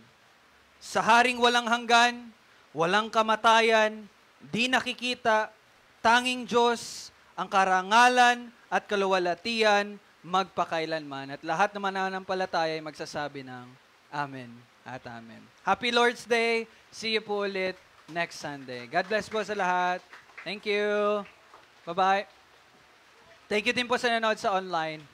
Sa haring walang hanggan, walang kamatayan, di nakikita, tanging Diyos, ang karangalan at kaluwalhatian magpakailanman. At lahat naman nananampalataya ay magsasabi ng Amen at Amen. Happy Lord's Day. See you po ulit next Sunday. God bless po sa lahat. Thank you. Bye-bye. Thank you din po sa nanonood sa online.